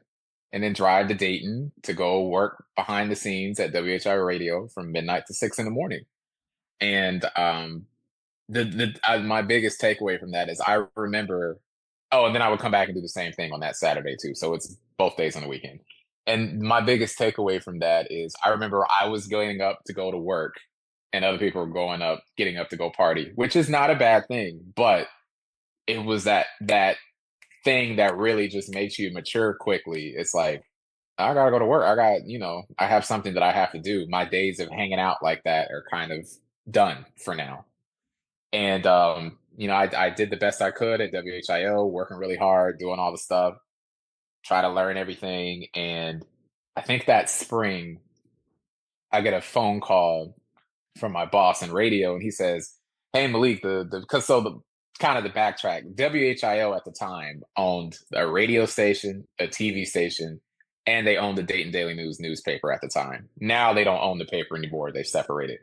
and then drive to Dayton to go work behind the scenes at WHIO Radio from midnight to 6 in the morning. And my biggest takeaway from that is I remember. Oh, and then I would come back and do the same thing on that Saturday too. So it's both days on the weekend. And my biggest takeaway from that is I remember I was getting up to go to work, and other people were getting up to go party, which is not a bad thing, but it was that thing that really just makes you mature quickly. It's like I gotta go to work. I have something that I have to do. My days of hanging out like that are kind of done for now. And I did the best I could at WHIO, working really hard, doing all the stuff, try to learn everything. And I think that spring, I get a phone call from my boss in radio, and he says, "Hey Malik, the because so the kind of the backtrack, WHIO at the time owned a radio station, a TV station, and they owned the Dayton Daily News newspaper at the time. Now they don't own the paper anymore; they've separated.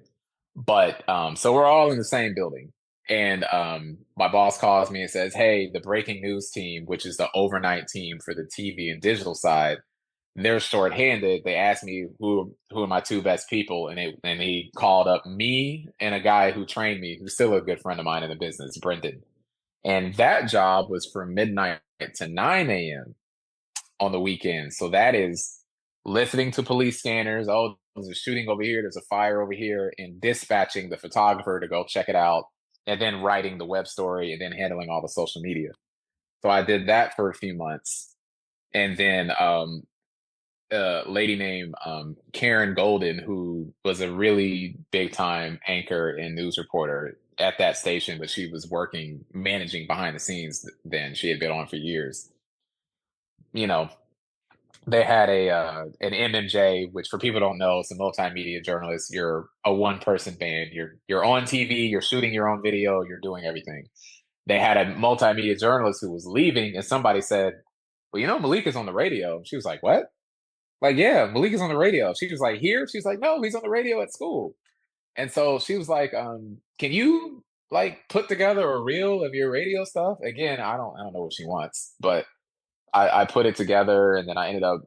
But so we're all in the same building. And my boss calls me and says, "Hey, the breaking news team, which is the overnight team for the TV and digital side, they're shorthanded. They asked me who are my two best people, and he called up me and a guy who trained me, who's still a good friend of mine in the business, Brendan. And that job was from midnight to 9 a.m. on the weekend. So that is listening to police scanners. Oh, there's a shooting over here. There's a fire over here, and dispatching the photographer to go check it out, and then writing the web story, and then handling all the social media. So I did that for a few months, and then a lady named Karen Golden, who was a really big time anchor and news reporter at that station, but she was working managing behind the scenes. Then she had been on for years. You know, they had an MMJ, which for people who don't know, it's a multimedia journalist. You're a one person band. You're on TV. You're shooting your own video. You're doing everything. They had a multimedia journalist who was leaving, and somebody said, "Well, you know, Malik is on the radio." She was like, "What?" Like, yeah, Malik is on the radio. She was like, "Here?" She was like, "No, he's on the radio at school." And so she was like, "Can you like put together a reel of your radio stuff?" Again, I don't know what she wants, but I put it together, and then I ended up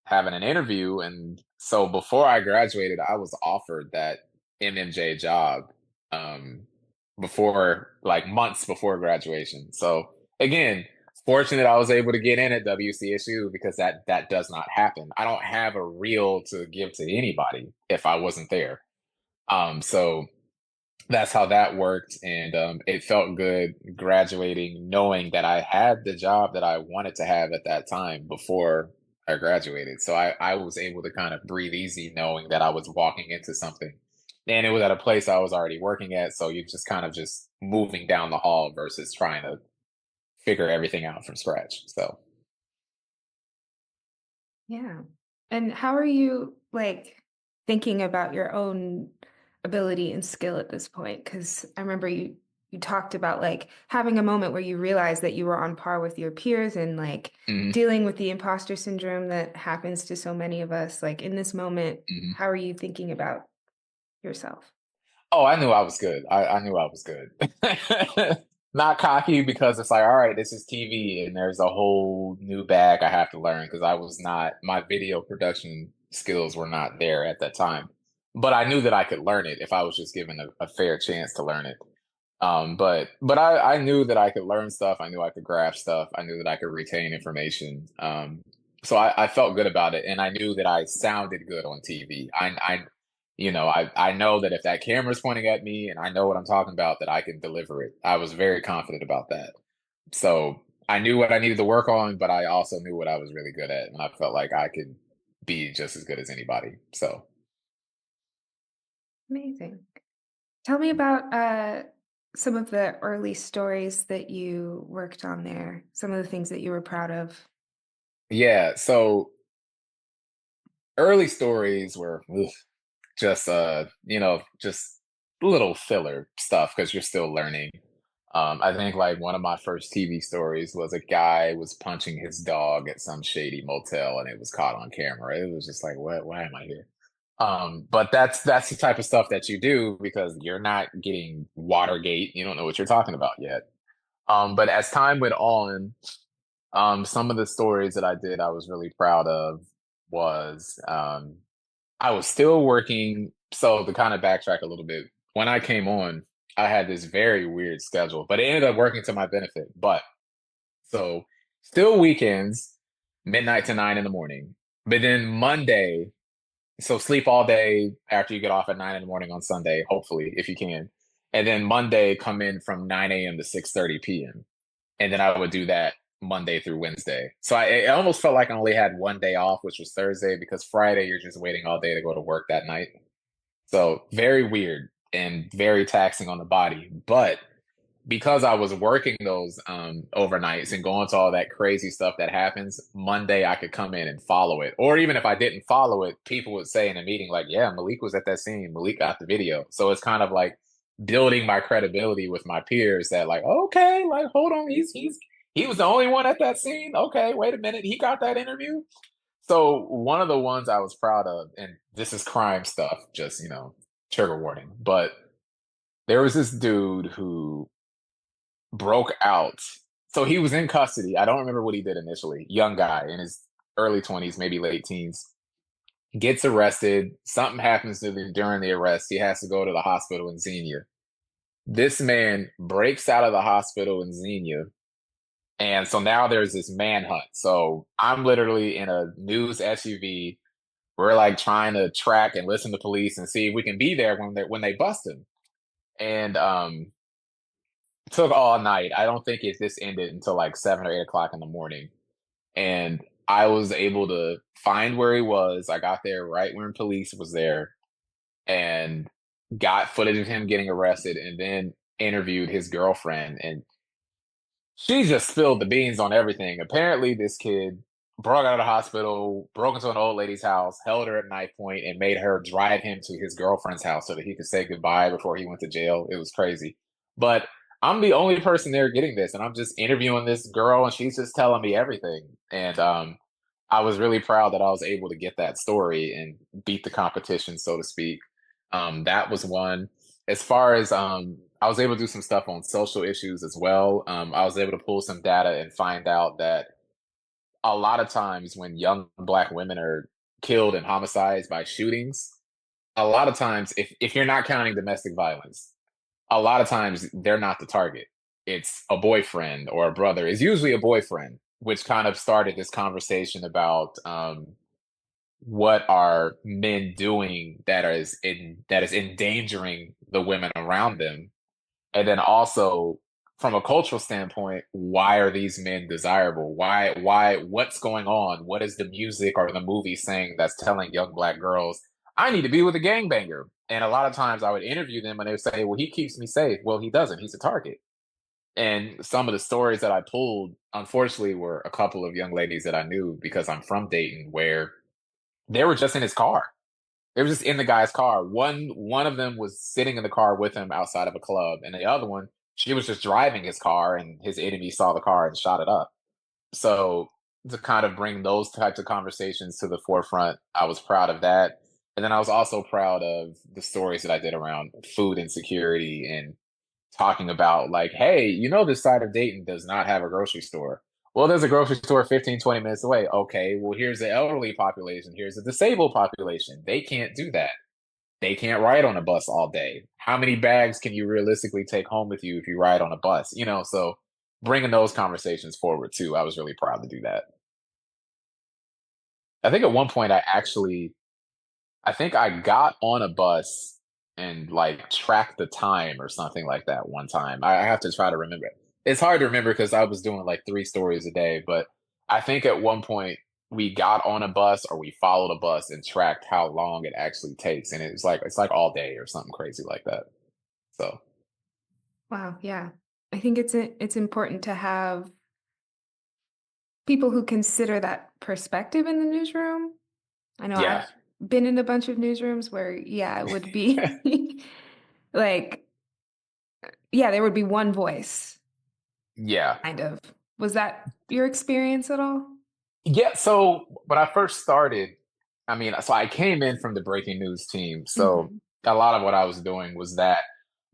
having an interview. And so before I graduated, I was offered that MMJ job um, before, like, months before graduation. So again, fortunate I was able to get in at WCSU because that does not happen. I don't have a reel to give to anybody if I wasn't there. So that's how that worked. And it felt good graduating, knowing that I had the job that I wanted to have at that time before I graduated. So I was able to kind of breathe easy knowing that I was walking into something. And it was at a place I was already working at. So you're just kind of just moving down the hall versus trying to figure everything out from scratch. So Yeah. And how are you like thinking about your own ability and skill at this point? Because I remember you talked about like having a moment where you realized that you were on par with your peers and like mhm, dealing with the imposter syndrome that happens to so many of us. Like in this moment, mhm. how are you thinking about yourself? Oh, I knew I was good. I knew I was good. Not cocky because it's like, all right, this is TV and there's a whole new bag I have to learn because I was not, my video production skills were not there at that time. But I knew that I could learn it if I was just given a fair chance to learn it. But I knew that I could learn stuff. I knew I could grasp stuff. I knew that I could retain information. So I felt good about it, and I knew that I sounded good on TV. I know that if that camera's pointing at me and I know what I'm talking about, that I can deliver it. I was very confident about that. So I knew what I needed to work on, but I also knew what I was really good at, and I felt like I could be just as good as anybody. So. Amazing. Tell me about some of the early stories that you worked on there, some of the things that you were proud of. Yeah, so early stories were just just little filler stuff because you're still learning. I think like one of my first TV stories was a guy was punching his dog at some shady motel and it was caught on camera. It was just like, what? Why am I here? But that's the type of stuff that you do because you're not getting Watergate. You don't know what you're talking about yet. But as time went on, some of the stories that I did, I was really proud of was I was still working. So to kind of backtrack a little bit, when I came on, I had this very weird schedule, but it ended up working to my benefit. But so still weekends, midnight to 9 in the morning. But then Monday, so sleep all day after you get off at 9 in the morning on Sunday, hopefully, if you can. And then Monday, come in from 9 a.m. to 6:30 p.m. And then I would do that Monday through Wednesday. So it almost felt like I only had one day off, which was Thursday, because Friday you're just waiting all day to go to work that night. So very weird and very taxing on the body. But because I was working those overnights and going to all that crazy stuff that happens, Monday I could come in and follow it. Or even if I didn't follow it, people would say in a meeting, like, yeah, Malik was at that scene. Malik got the video. So it's kind of like building my credibility with my peers that, like, okay, like, hold on, he was the only one at that scene. Okay, wait a minute, he got that interview. So one of the ones I was proud of, and this is crime stuff, just trigger warning, but there was this dude who broke out. So he was in custody. I don't remember what he did initially. Young guy in his early 20s, maybe late teens, gets arrested. Something happens to him during the arrest. He has to go to the hospital in Xenia. This man breaks out of the hospital in Xenia. And so now there's this manhunt. So I'm literally in a news SUV. We're like trying to track and listen to police and see if we can be there when they bust him. And took all night. I don't think this ended until like 7 or 8 o'clock in the morning. And I was able to find where he was. I got there right when police was there and got footage of him getting arrested and then interviewed his girlfriend. And she just spilled the beans on everything. Apparently, this kid broke out of the hospital, broke into an old lady's house, held her at knife point, and made her drive him to his girlfriend's house so that he could say goodbye before he went to jail. It was crazy. But I'm the only person there getting this, and I'm just interviewing this girl, and she's just telling me everything. And I was really proud that I was able to get that story and beat the competition, so to speak. That was one. As far as I was able to do some stuff on social issues as well. I was able to pull some data and find out that a lot of times when young black women are killed in homicides by shootings, a lot of times, if you're not counting domestic violence, a lot of times they're not the target. It's a boyfriend or a brother. It's usually a boyfriend, which kind of started this conversation about what are men doing that is endangering the women around them, and then also from a cultural standpoint, why are these men desirable? What's going on? What is the music or the movie saying that's telling young black girls, I need to be with a gangbanger? And a lot of times I would interview them and they would say, well, he keeps me safe. Well, he doesn't. He's a target. And some of the stories that I pulled, unfortunately, were a couple of young ladies that I knew because I'm from Dayton, where they were just in his car. They were just in the guy's car. One of them was sitting in the car with him outside of a club, and the other one, she was just driving his car, and his enemy saw the car and shot it up. So to kind of bring those types of conversations to the forefront, I was proud of that. And then I was also proud of the stories that I did around food insecurity and talking about like, hey, this side of Dayton does not have a grocery store. Well, there's a grocery store 15, 20 minutes away. Okay, well, here's the elderly population. Here's the disabled population. They can't do that. They can't ride on a bus all day. How many bags can you realistically take home with you if you ride on a bus? So bringing those conversations forward too, I was really proud to do that. I think at one point I think I got on a bus and like tracked the time or something like that one time. I have to try to remember. It's hard to remember because I was doing like three stories a day, but I think at one point we got on a bus or we followed a bus and tracked how long it actually takes. And it's like all day or something crazy like that. So Wow, yeah. I think it's important to have people who consider that perspective in the newsroom. I know yeah. I've been in a bunch of newsrooms where, yeah, it would be like, yeah, there would be one voice, Yeah. kind of. Was that your experience at all? Yeah, so when I first started, I mean, so I came in from the breaking news team. So Mhm. a lot of what I was doing was that.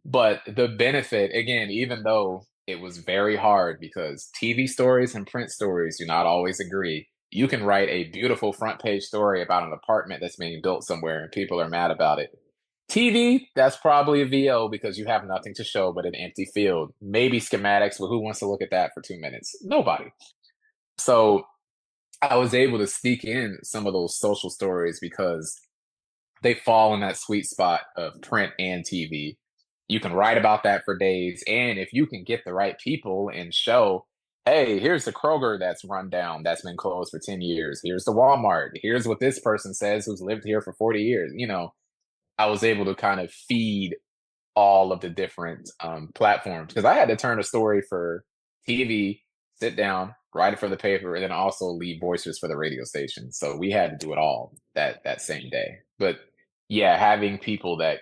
But the benefit, again, even though it was very hard because TV stories and print stories do not always agree, you can write a beautiful front page story about an apartment that's being built somewhere and people are mad about it. TV, that's probably a VO because you have nothing to show but an empty field. Maybe schematics, but who wants to look at that for 2 minutes? Nobody. So I was able to sneak in some of those social stories because they fall in that sweet spot of print and TV. You can write about that for days. And if you can get the right people and show, hey, here's the Kroger that's run down, that's been closed for 10 years. Here's the Walmart. Here's what this person says who's lived here for 40 years. I was able to kind of feed all of the different platforms because I had to turn a story for TV, sit down, write it for the paper, and then also leave voices for the radio station. So we had to do it all that same day. But yeah, having people that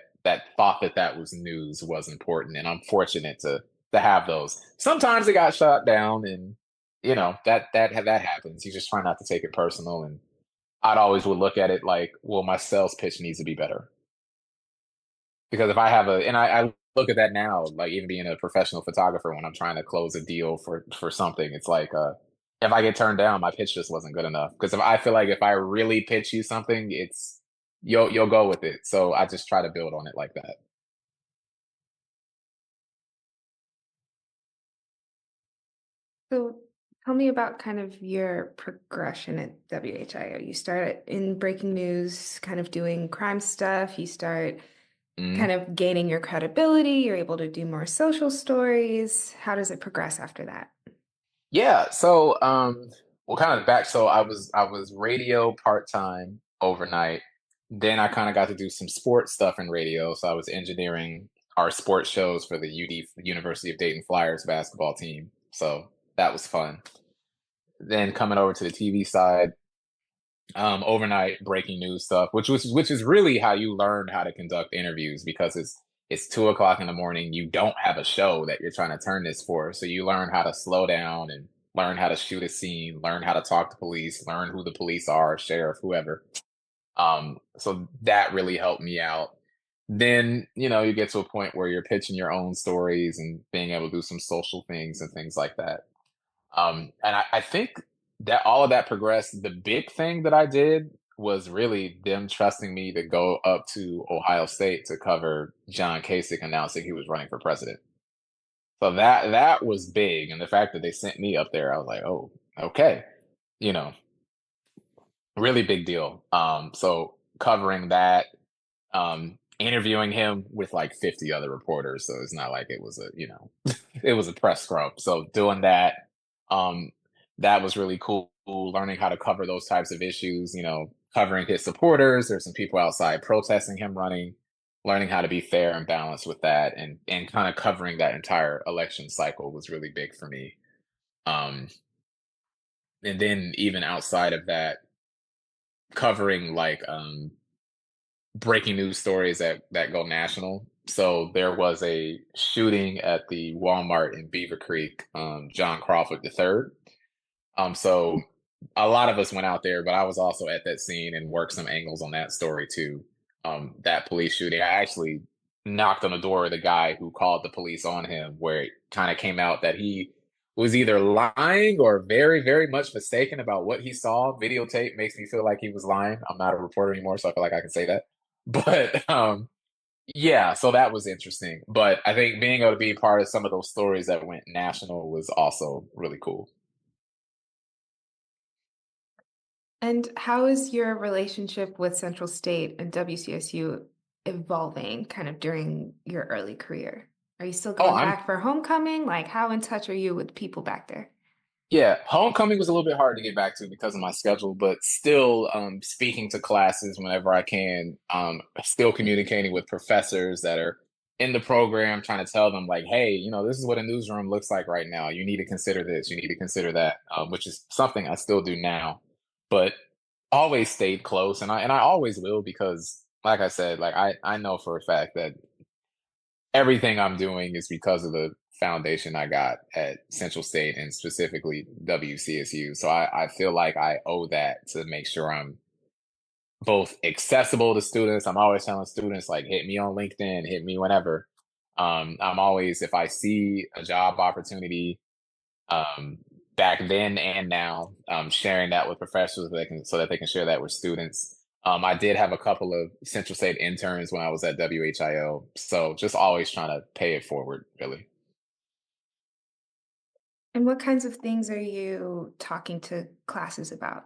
thought that was news was important, and I'm fortunate to have those. Sometimes it got shot down, and that happens. You just try not to take it personal, and I'd always would look at it like, well, my sales pitch needs to be better because if I have I look at that now, like even being a professional photographer, when I'm trying to close a deal for something, it's like if I get turned down, my pitch just wasn't good enough. Because if I feel like if I really pitch you something, it's you'll go with it. So I just try to build on it like that. So tell me about kind of your progression at WHIO. You start in breaking news, kind of doing crime stuff. You start kind Mhm. of gaining your credibility. You're able to do more social stories. How does it progress after that? Yeah. So well, kind of back. So I was radio part time overnight. Then I kind of got to do some sports stuff in radio. So I was engineering our sports shows for the UD University of Dayton Flyers basketball team. So that was fun. then coming over to the TV side, overnight breaking news stuff, which is really how you learn how to conduct interviews because it's 2 o'clock in the morning. You don't have a show that you're trying to turn this for, so you learn how to slow down and learn how to shoot a scene, learn how to talk to police, learn who the police are, sheriff, whoever. So that really helped me out. Then, you get to a point where you're pitching your own stories and being able to do some social things and things like that. And I think that all of that progressed. The big thing that I did was really them trusting me to go up to Ohio State to cover John Kasich announcing he was running for president. So that was big. And the fact that they sent me up there, I was like, oh, okay, you know, really big deal. So covering that, interviewing him with like 50 other reporters. So it's not like it was it was a press scrum. So doing that, um, that was really cool. Learning how to cover those types of issues, covering his supporters. There's some people outside protesting him running, learning how to be fair and balanced with that, and kind of covering that entire election cycle was really big for me. Um, and then even outside of that, covering like breaking news stories that go national. So there was a shooting at the Walmart in Beaver Creek, John Crawford III. So a lot of us went out there, but I was also at that scene and worked some angles on that story too. That police shooting, I actually knocked on the door of the guy who called the police on him, where it kind of came out that he was either lying or very, very much mistaken about what he saw. Videotape makes me feel like he was lying. I'm not a reporter anymore, so I feel like I can say that. But yeah, so that was interesting. But I think being able to be part of some of those stories that went national was also really cool. And how is your relationship with Central State and WCSU evolving kind of during your early career? Are you still Oh, going I'm back for homecoming? Like, how in touch are you with people back there? Yeah, homecoming was a little bit hard to get back to because of my schedule, but still speaking to classes whenever I can, still communicating with professors that are in the program, trying to tell them like, hey, this is what a newsroom looks like right now. You need to consider this, you need to consider that, which is something I still do now, but always stayed close, and I always will because, like I said, like I know for a fact that everything I'm doing is because of the foundation I got at Central State and specifically WCSU. So I feel like I owe that to make sure I'm both accessible to students. I'm always telling students like hit me on LinkedIn, hit me whenever. I'm always, if I see a job opportunity, um, back then and now, sharing that with professors so that they can share that with students. I did have a couple of Central State interns when I was at WHIO, so just always trying to pay it forward, really. And what kinds of things are you talking to classes about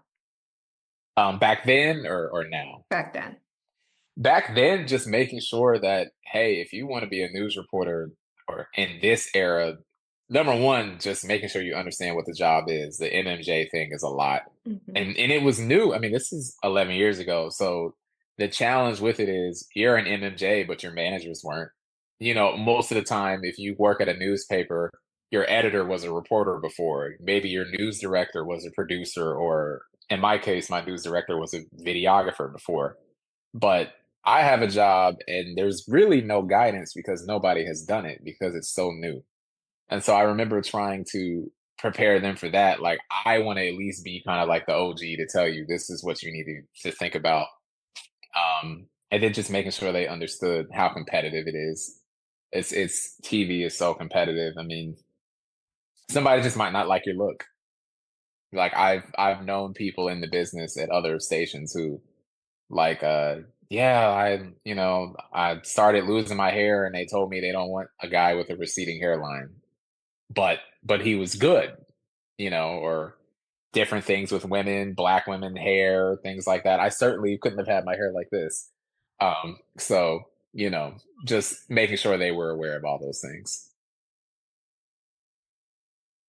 Back then or now? back then? Back then, just making sure that, hey, if you want to be a news reporter or in this era, number one, just making sure you understand what the job is. The MMJ thing is a lot. Mhm. And it was new. I mean, this is 11 years ago. So the challenge with it is you're an MMJ, but your managers weren't. Most of the time, if you work at a newspaper, your editor was a reporter before. Maybe your news director was a producer, or in my case, my news director was a videographer before. But I have a job and there's really no guidance because nobody has done it because it's so new. And so I remember trying to prepare them for that. Like, I want to at least be kind of like the OG to tell you this is what you need to think about. And then just making sure they understood how competitive it is. It's TV is so competitive. I mean, somebody just might not like your look. Like I've known people in the business at other stations who like, yeah, I started losing my hair and they told me they don't want a guy with a receding hairline. But he was good, or different things with women, black women hair, things like that. I certainly couldn't have had my hair like this. So, just making sure they were aware of all those things.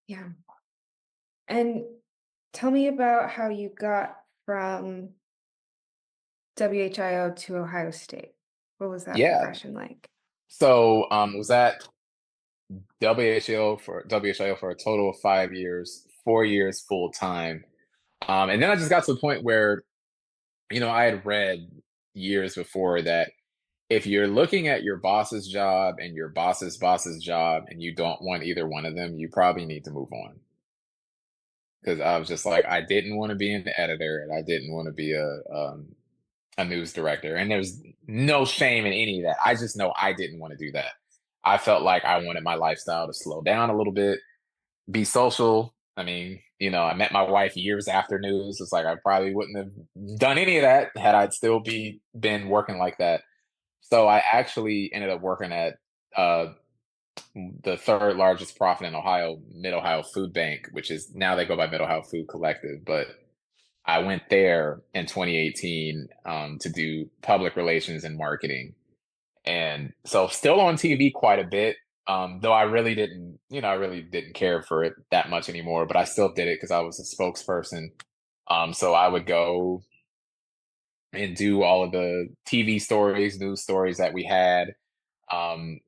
Yeah. And tell me about how you got from WHIO to Ohio State. What was that Yeah. progression like? So was at WHO for a total of 5 years. 4 years full time. And then I just got to the point where, I had read years before that if you're looking at your boss's job and your boss's boss's job and you don't want either one of them, you probably need to move on. Because I was just like, I didn't want to be an editor and I didn't want to be a news director. And there's no shame in any of that. I just know I didn't want to do that. I felt like I wanted my lifestyle to slow down a little bit, be social. I mean, I met my wife years after news. It's like I probably wouldn't have done any of that had I still been working like that. So I actually ended up working at uh, the third largest profit in Ohio, Mid Ohio Food Bank, which is now they go by Mid Ohio Food Collective. But I went there in 2018 to do public relations and marketing. And so still on TV quite a bit. Though I really didn't care for it that much anymore, but I still did it because I was a spokesperson. So I would go and do all of the TV stories, news stories that we had.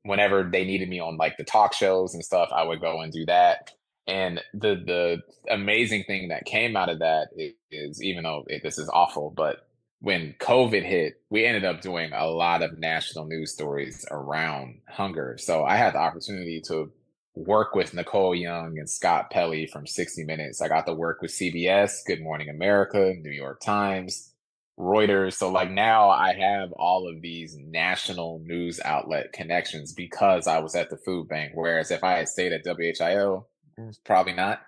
Whenever they needed me on like the talk shows and stuff, I would go and do that. And the amazing thing that came out of that is even though this is awful, but when COVID hit, we ended up doing a lot of national news stories around hunger. So I had the opportunity to work with Nicole Young and Scott Pelley from 60 Minutes. I got to work with CBS, Good Morning America, New York Times, Reuters. So like now I have all of these national news outlet connections because I was at the food bank. Whereas if I had stayed at WHIO, probably not.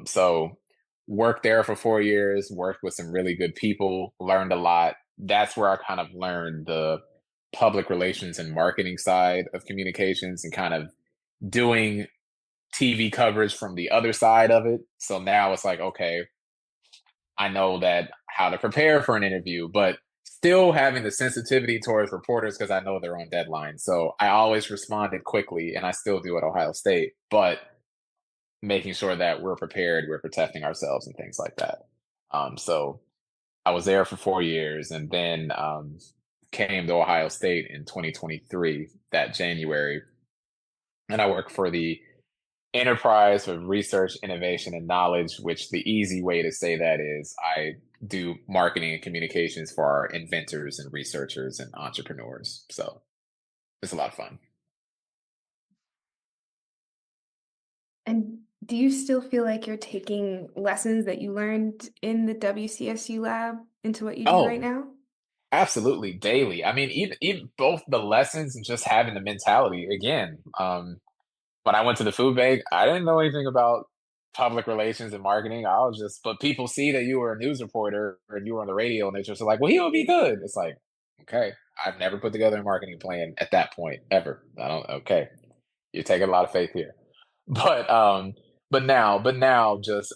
So worked there for 4 years, worked with some really good people, learned a lot. That's where I kind of learned the public relations and marketing side of communications and kind of doing TV coverage from the other side of it. So now it's like, okay, I know that how to prepare for an interview, but still having the sensitivity towards reporters because I know they're on deadline. So I always responded quickly and I still do at Ohio State, but making sure that we're prepared, we're protecting ourselves and things like that. So I was there for 4 years and then came to Ohio State in 2023, that January. And I work for the Enterprise of Research, Innovation, and Knowledge, which the easy way to say that is I do marketing and communications for our inventors and researchers and entrepreneurs. So it's a lot of fun. And do you still feel like you're taking lessons that you learned in the WCSU lab into what you do right Oh, now? absolutely, daily. I mean, even both the lessons and just having the mentality. Again, when I went to the food bank, I didn't know anything about public relations and marketing. I was just, but people see that you were a news reporter and you were on the radio, and they're just like, "Well, he would be good." It's like, okay, I've never put together a marketing plan at that point ever. I don't. Okay, you're taking a lot of faith here, but but now, just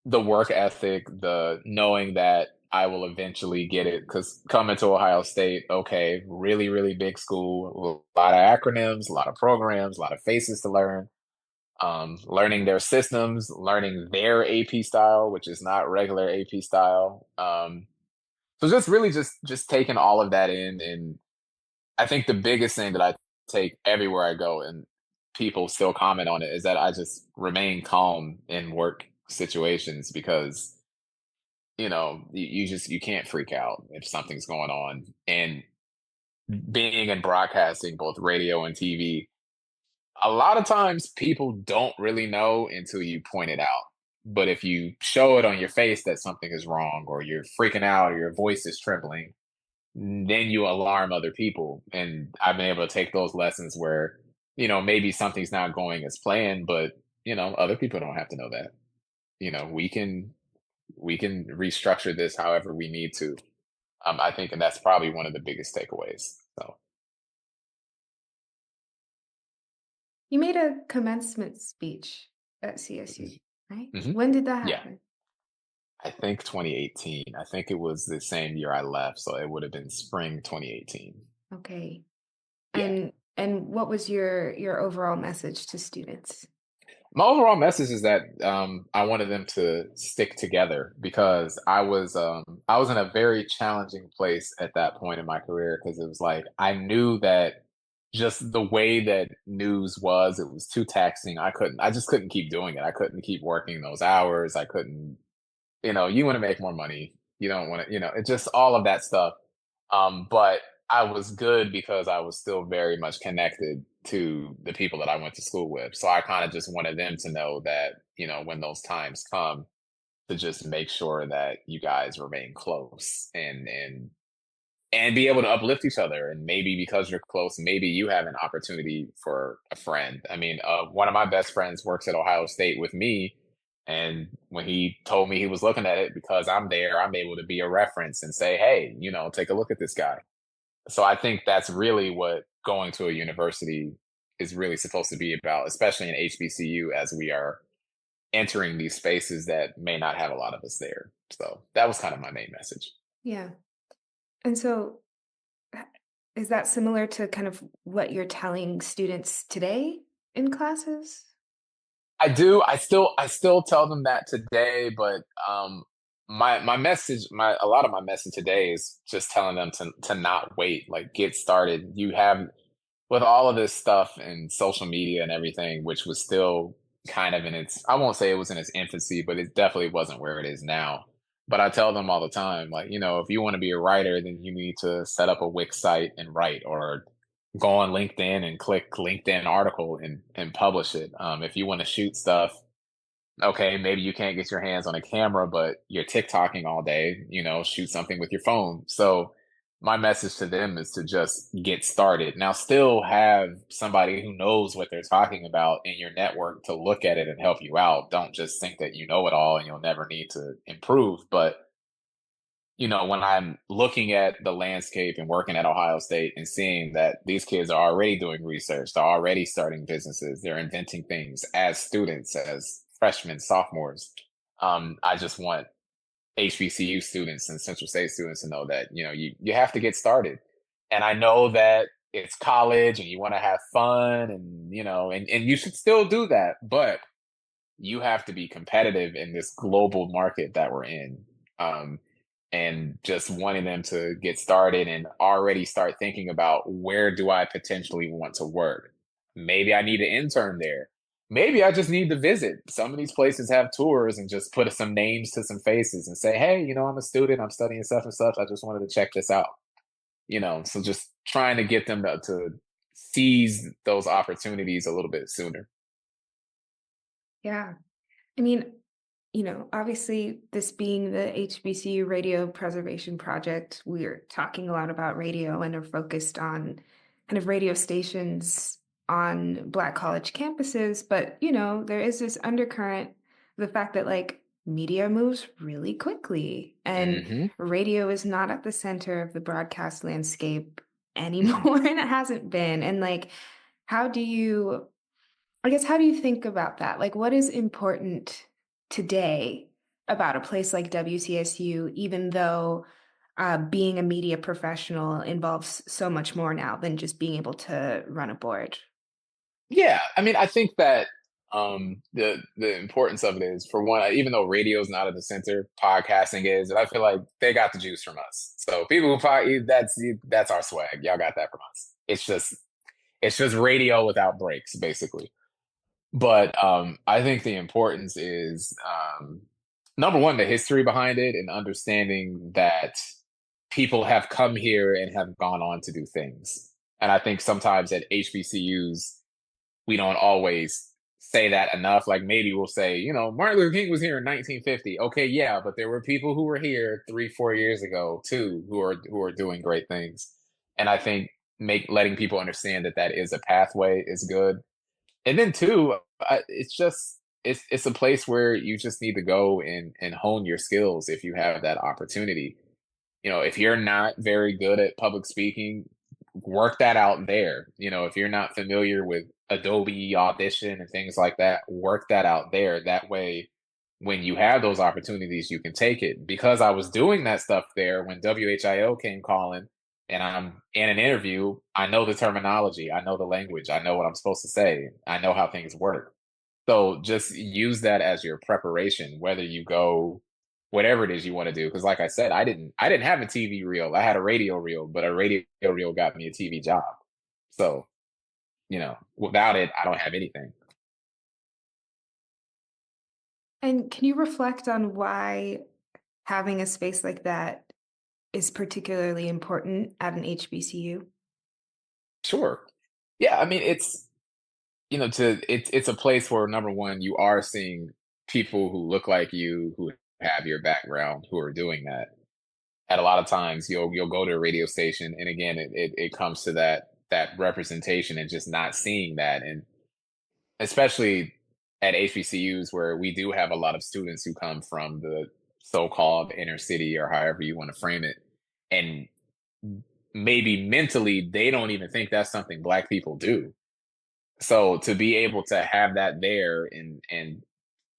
the work ethic, the knowing that I will eventually get it. Because coming to Ohio State, okay, really, really big school, a lot of acronyms, a lot of programs, a lot of faces to learn. Learning their systems, learning their AP style, which is not regular AP style. So just really just taking all of that in, and I think the biggest thing that I take everywhere I go, and people still comment on it, is that I just remain calm in work situations because you can't freak out if something's going on. And being in broadcasting, both radio and TV, a lot of times people don't really know until you point it out. But if you show it on your face that something is wrong, or you're freaking out, or your voice is trembling, then you alarm other people. And I've been able to take those lessons where, maybe something's not going as planned, but other people don't have to know that. We can restructure this however we need to. I think, and that's probably one of the biggest takeaways. So, You made a commencement speech at CSU, right? mhm. When did that Yeah, happen? I think 2018. I think it was the same year I left, so it would have been spring 2018. Okay. Yeah. And what was your overall message to students? My overall message is that I wanted them to stick together because I was in a very challenging place at that point in my career because it was like I knew that just the way that news was, it was too taxing. I just couldn't keep doing it. I couldn't keep working those hours. I couldn't, you want to make more money. You don't want to, it just all of that stuff. But I was good because I was still very much connected to the people that I went to school with. So I kind of just wanted them to know that, when those times come, to just make sure that you guys remain close and be able to uplift each other. And maybe because you're close, maybe you have an opportunity for a friend. I mean, one of my best friends works at Ohio State with me. And when he told me he was looking at it, because I'm there, I'm able to be a reference and say, hey, take a look at this guy. So I think that's really what going to a university is really supposed to be about, especially in HBCU, as we are entering these spaces that may not have a lot of us there. So that was kind of my main message. Yeah. And so h- is that similar to kind of what you're telling students today in classes? I do. I still tell them that today, but my message, my a lot of my message today is just telling them to not wait, like get started. You have with all of this stuff and social media and everything, which was still kind of in its, I won't say it was in its infancy, but it definitely wasn't where it is now. But I tell them all the time, like, if you want to be a writer, then you need to set up a Wix site and write, or go on LinkedIn and click LinkedIn article and publish it. If you want to shoot stuff, okay, maybe you can't get your hands on a camera, but you're TikToking all day, shoot something with your phone. So my message to them is to just get started. Now, still have somebody who knows what they're talking about in your network to look at it and help you out. Don't just think that you know it all and you'll never need to improve. But when I'm looking at the landscape and working at Ohio State and seeing that these kids are already doing research, they're already starting businesses, they're inventing things as students, as freshmen, sophomores. I just want HBCU students and Central State students to know that, you have to get started. And I know that it's college and you want to have fun and, and you should still do that, but you have to be competitive in this global market that we're in. Um, and just wanting them to get started and already start thinking about, where do I potentially want to work? Maybe I need an intern there. Maybe I just need to visit. Some of these places have tours, and just put some names to some faces and say, hey, I'm a student, I'm studying such and such. I just wanted to check this out. So just trying to get them to seize those opportunities a little bit sooner. Yeah. I mean, obviously, this being the HBCU Radio Preservation Project, we're talking a lot about radio and are focused on kind of radio stations on Black college campuses. But, there is this undercurrent, the fact that like media moves really quickly and Hmm. radio is not at the center of the broadcast landscape anymore, and it hasn't been. And like, how do you I guess, how do you think about that? Like, what is important today about a place like WCSU, even though being a media professional involves so much more now than just being able to run a board? Yeah, I mean, I think that the importance of it is, for one, even though radio is not at the center, podcasting is, and I feel like they got the juice from us. So people who that's our swag. Y'all got that from us. It's just radio without breaks, basically. But I think the importance is, number one, the history behind it, and understanding that people have come here and have gone on to do things. And I think sometimes at HBCUs, we don't always say that enough. Like, maybe we'll say, Martin Luther King was here in 1950. Okay, yeah, but there were people who were here 3, 4 years ago too, who are doing great things. And I think letting people understand that that is a pathway is good. And then two, it's just it's a place where you just need to go and hone your skills if you have that opportunity. If you're not very good at public speaking, work that out there. If you're not familiar with Adobe Audition and things like that, work that out there. That way, when you have those opportunities, you can take it. Because I was doing that stuff there when WHIO came calling and I'm in an interview, I know the terminology, I know the language, I know what I'm supposed to say, I know how things work. So just use that as your preparation, whether you go whatever it is you want to do. Because like I said, I didn't have a TV reel. I had a radio reel, but a radio reel got me a TV job. So Without it, I don't have anything. And can you reflect on why having a space like that is particularly important at an HBCU? Sure. Yeah, I mean, it's a place where number one, you are seeing people who look like you, who have your background, who are doing that. At a lot of times, you'll go to a radio station, and again, it comes to that representation and just not seeing that, and especially at HBCUs where we do have a lot of students who come from the so-called inner city or however you want to frame it, and maybe mentally they don't even think that's something Black people do. So to be able to have that there and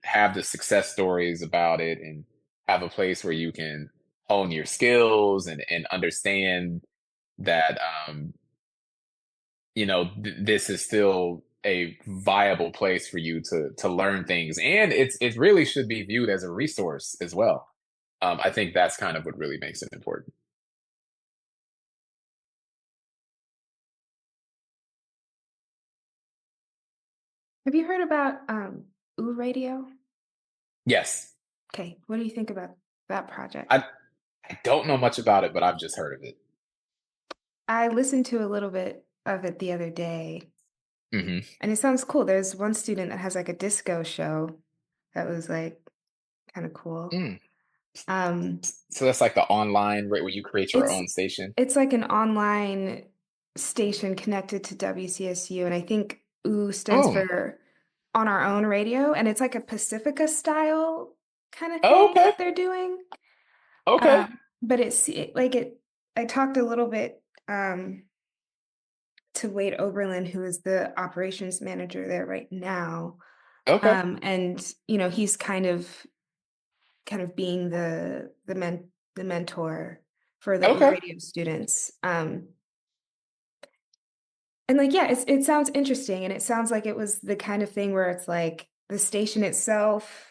have the success stories about it and have a place where you can hone your skills and understand that this is still a viable place for you to learn things, and it really should be viewed as a resource as well. I think that's kind of what really makes it important. Have you heard about Radio? Yes. Okay, what do you think about that project? I don't know much about it, but I've just heard of it. I listened to a little bit of it the other day, Hmm. and it sounds cool. There's one student that has like a disco show that was like kind of cool. Mm. Um, So that's like the online, right, where you create your it's own station. it's like an online station connected to WCSU, and I think OO stands Oh, for On Our Own Radio, and it's like a Pacifica style kind of oh, thing okay, that they're doing. okay, But like it. I talked a little bit to Wade Oberlin, who is the operations manager there right now, okay, and he's kind of being the mentor for the OO okay. radio students. And like, yeah, it sounds interesting, and it sounds like it was the kind of thing where it's like the station itself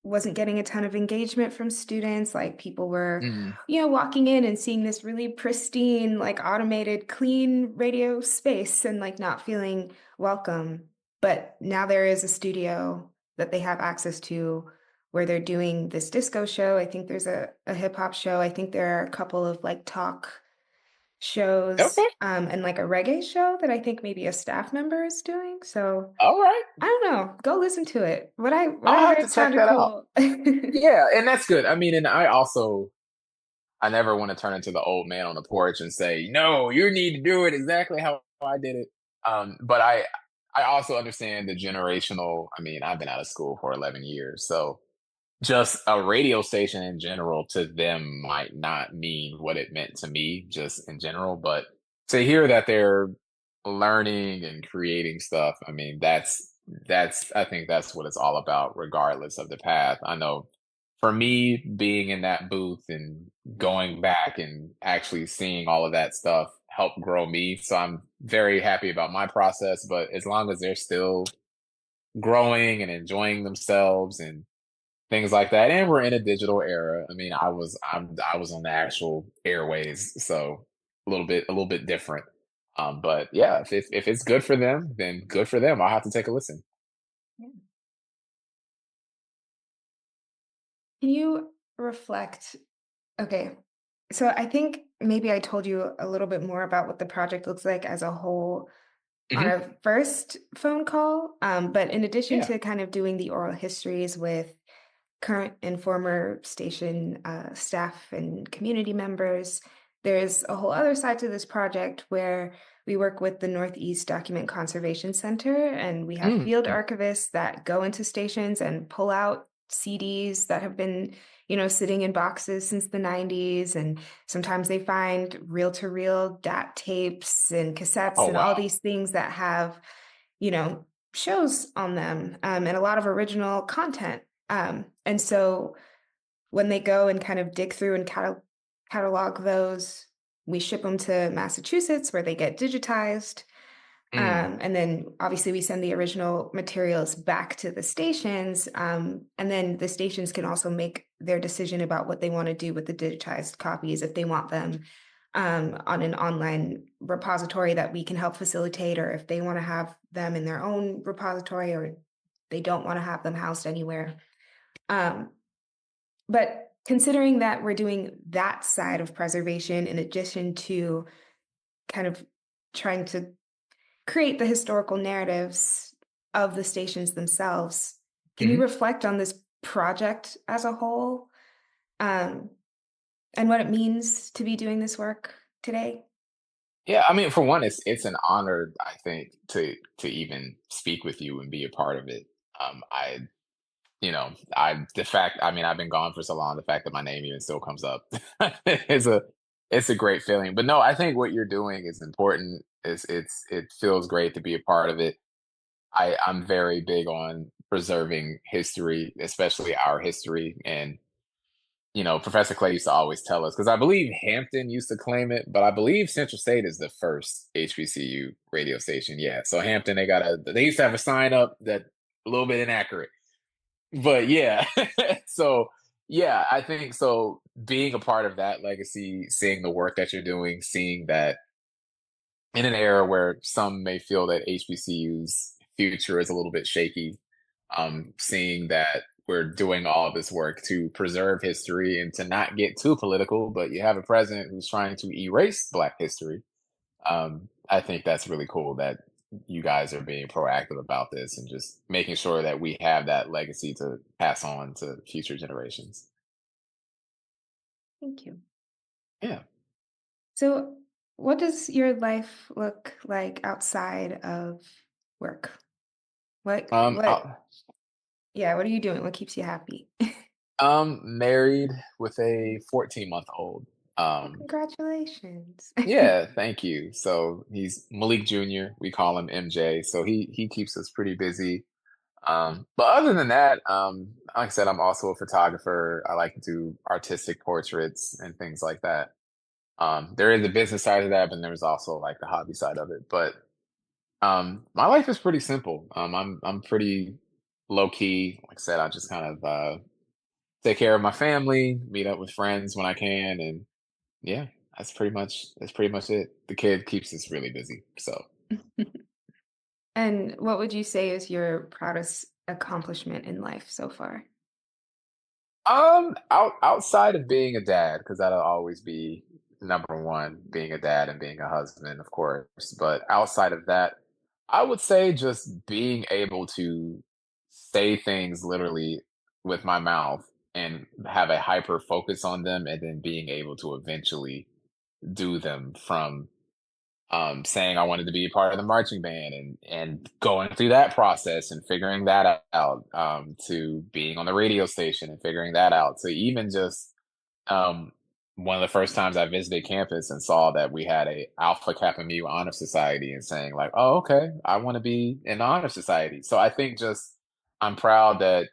wasn't getting a ton of engagement from students. Like people were, Mm, walking in and seeing this really pristine, like automated, clean radio space and like not feeling welcome. But now there is a studio that they have access to where they're doing this disco show. I think there's a hip hop show. I think there are a couple of like talk shows, okay, and like a reggae show that I think maybe a staff member is doing. So all right. I don't know. Go listen to it. What I I'll have to heard check sounded that out. cool. Yeah, and that's good. I mean, and I never want to turn into the old man on the porch and say, "No, you need to do it exactly how I did it." But I also understand the generational. I mean, I've been out of school for 11 years, so just a radio station in general to them might not mean what it meant to me just in general, but to hear that they're learning and creating stuff, I mean, that's I think that's what it's all about regardless of the path. I know for me being in that booth and going back and actually seeing all of that stuff helped grow me, so I'm very happy about my process, but as long as they're still growing and enjoying themselves and things like that. And we're in a digital era. I mean, I was on the actual airways, so a little bit different. But yeah, if it's good for them, then good for them. I'll have to take a listen. Yeah. Can you reflect? Okay, so I think maybe I told you a little bit more about what the project looks like as a whole on Hmm. our first phone call. But in addition Yeah. to kind of doing the oral histories with current and former station staff and community members, there's a whole other side to this project where we work with the Northeast Document Conservation Center, and we have Mm. field archivists that go into stations and pull out CDs that have been, sitting in boxes since the 90s. And sometimes they find reel to reel DAT tapes and cassettes Oh and all wow. these things that have, you know, shows on them, and a lot of original content. And so when they go and kind of dig through and catalog those, we ship them to Massachusetts where they get digitized. Mm. And then obviously we send the original materials back to the stations. And then the stations can also make their decision about what they want to do with the digitized copies, if they want them on an online repository that we can help facilitate, or if they want to have them in their own repository, or they don't want to have them housed anywhere. Um, but considering that we're doing that side of preservation in addition to kind of trying to create the historical narratives of the stations themselves, can you Mhm. reflect on this project as a whole, um, and what it means to be doing this work today? Yeah, I mean, for one, it's an honor, I think, to even speak with you and be a part of it. I I the fact, I mean, I've been gone for so long, the fact that my name even still comes up is a it's a great feeling. But no, I think what you're doing is important. It feels great to be a part of it. I'm very big on preserving history, especially our history. And Professor Clay used to always tell us, because I believe Hampton used to claim it, but I believe Central State is the first HBCU radio station. Yeah, so Hampton, they used to have a sign up that a little bit inaccurate, but yeah. So yeah, I think so. Being a part of that legacy, seeing the work that you're doing, seeing that in an era where some may feel that HBCU's future is a little bit shaky, seeing that we're doing all of this work to preserve history and to not get too political, but you have a president who's trying to erase Black history. I think that's really cool that you guys are being proactive about this and just making sure that we have that legacy to pass on to future generations. Thank you. Yeah. So, what does your life look like outside of work? What I, yeah, what are you doing? What keeps you happy? married with a 14-month-old. Well, Um, congratulations. Yeah, thank you. So he's Malik Jr. We call him MJ. So he keeps us pretty busy. But other than that, like I said, I'm also a photographer. I like to do artistic portraits and things like that. There is a business side of that, and there's also like the hobby side of it. But my life is pretty simple. I'm pretty low key. Like I said, I just kind of take care of my family, meet up with friends when I can, and yeah, that's pretty much it. The kid keeps us really busy. So, And what would you say is your proudest accomplishment in life so far? outside of being a dad, because that'll always be number one, being a dad and being a husband, of course. But outside of that, I would say just being able to say things literally with my mouth and have a hyper focus on them, and then being able to eventually do them from saying I wanted to be a part of the marching band and going through that process and figuring that out, to being on the radio station and figuring that out, to even just um, one of the first times I visited campus and saw that we had a Alpha Kappa Mu honor society and saying like, oh, okay, I want to be in the honor society. So I think just I'm proud that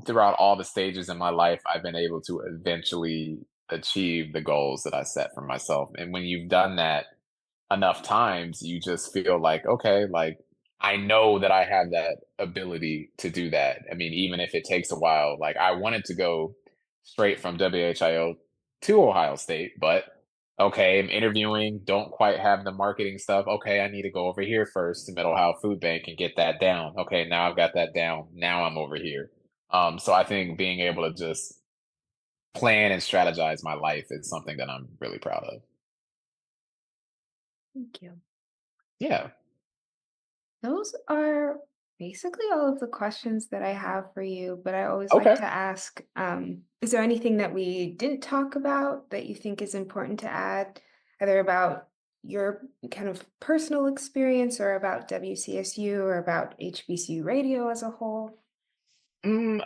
throughout all the stages in my life, I've been able to eventually achieve the goals that I set for myself. And when you've done that enough times, you just feel like, okay, like I know that I have that ability to do that. I mean, even if it takes a while, like I wanted to go straight from WHIO to Ohio State, but okay, I'm interviewing, don't quite have the marketing stuff. Okay, I need to go over here first to Mid Ohio Food Bank and get that down. Okay, now I've got that down. Now I'm over here. So I think being able to just plan and strategize my life is something that I'm really proud of. Thank you. Yeah. Those are basically all of the questions that I have for you, but I always like Okay. to ask, is there anything that we didn't talk about that you think is important to add, either about your kind of personal experience or about WCSU or about HBCU radio as a whole?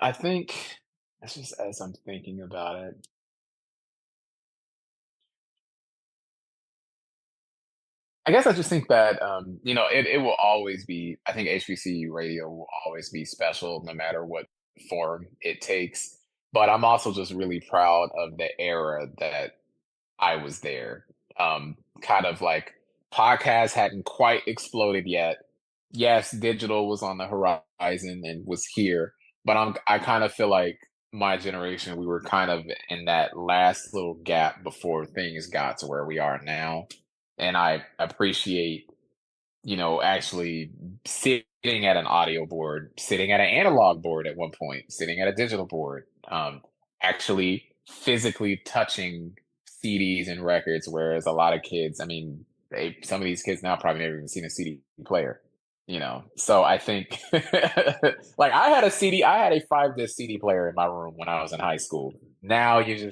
I think that's just as I'm thinking about it. I guess I just think that it will always be. I think HBCU radio will always be special, no matter what form it takes. But I'm also just really proud of the era that I was there. Kind of like podcasts hadn't quite exploded yet. Yes, digital was on the horizon and was here, but I kind of feel like my generation, we were kind of in that last little gap before things got to where we are now. And I appreciate, actually sitting at an audio board, sitting at an analog board at one point, sitting at a digital board, actually physically touching CDs and records. Whereas a lot of kids, I mean, some of these kids now probably never even seen a CD player. So I think like I had a 5 disc CD player in my room when I was in high school. Now you don't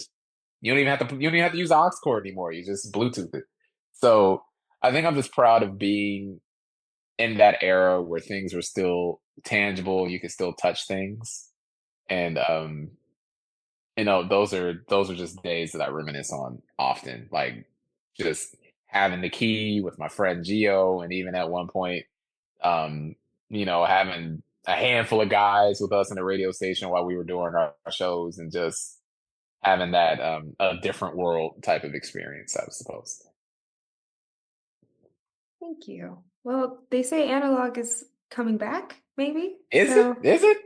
even have to use aux cord anymore. You just Bluetooth it. So I think I'm just proud of being in that era where things were still tangible, you could still touch things. And those are just days that I reminisce on often. Like just having the key with my friend Gio, and even at one point, um, having a handful of guys with us in the radio station while we were doing our shows, and just having that a different world type of experience, I suppose. Thank you. Well, they say analog is coming back, maybe. Is it? So, Is it?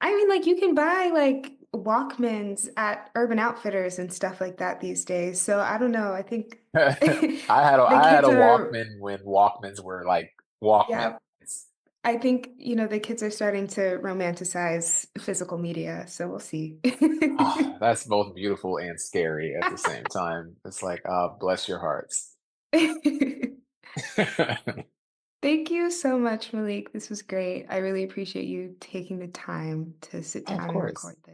I mean, like you can buy like Walkmans at Urban Outfitters and stuff like that these days. So I don't know. I think the I had kids a are, Walkman when Walkmans were like Walkmans. yeah, I think, the kids are starting to romanticize physical media. So we'll see. Ah, that's both beautiful and scary at the same time. It's like, bless your hearts. Thank you so much, Malik. This was great. I really appreciate you taking the time to sit Of down and course. record this.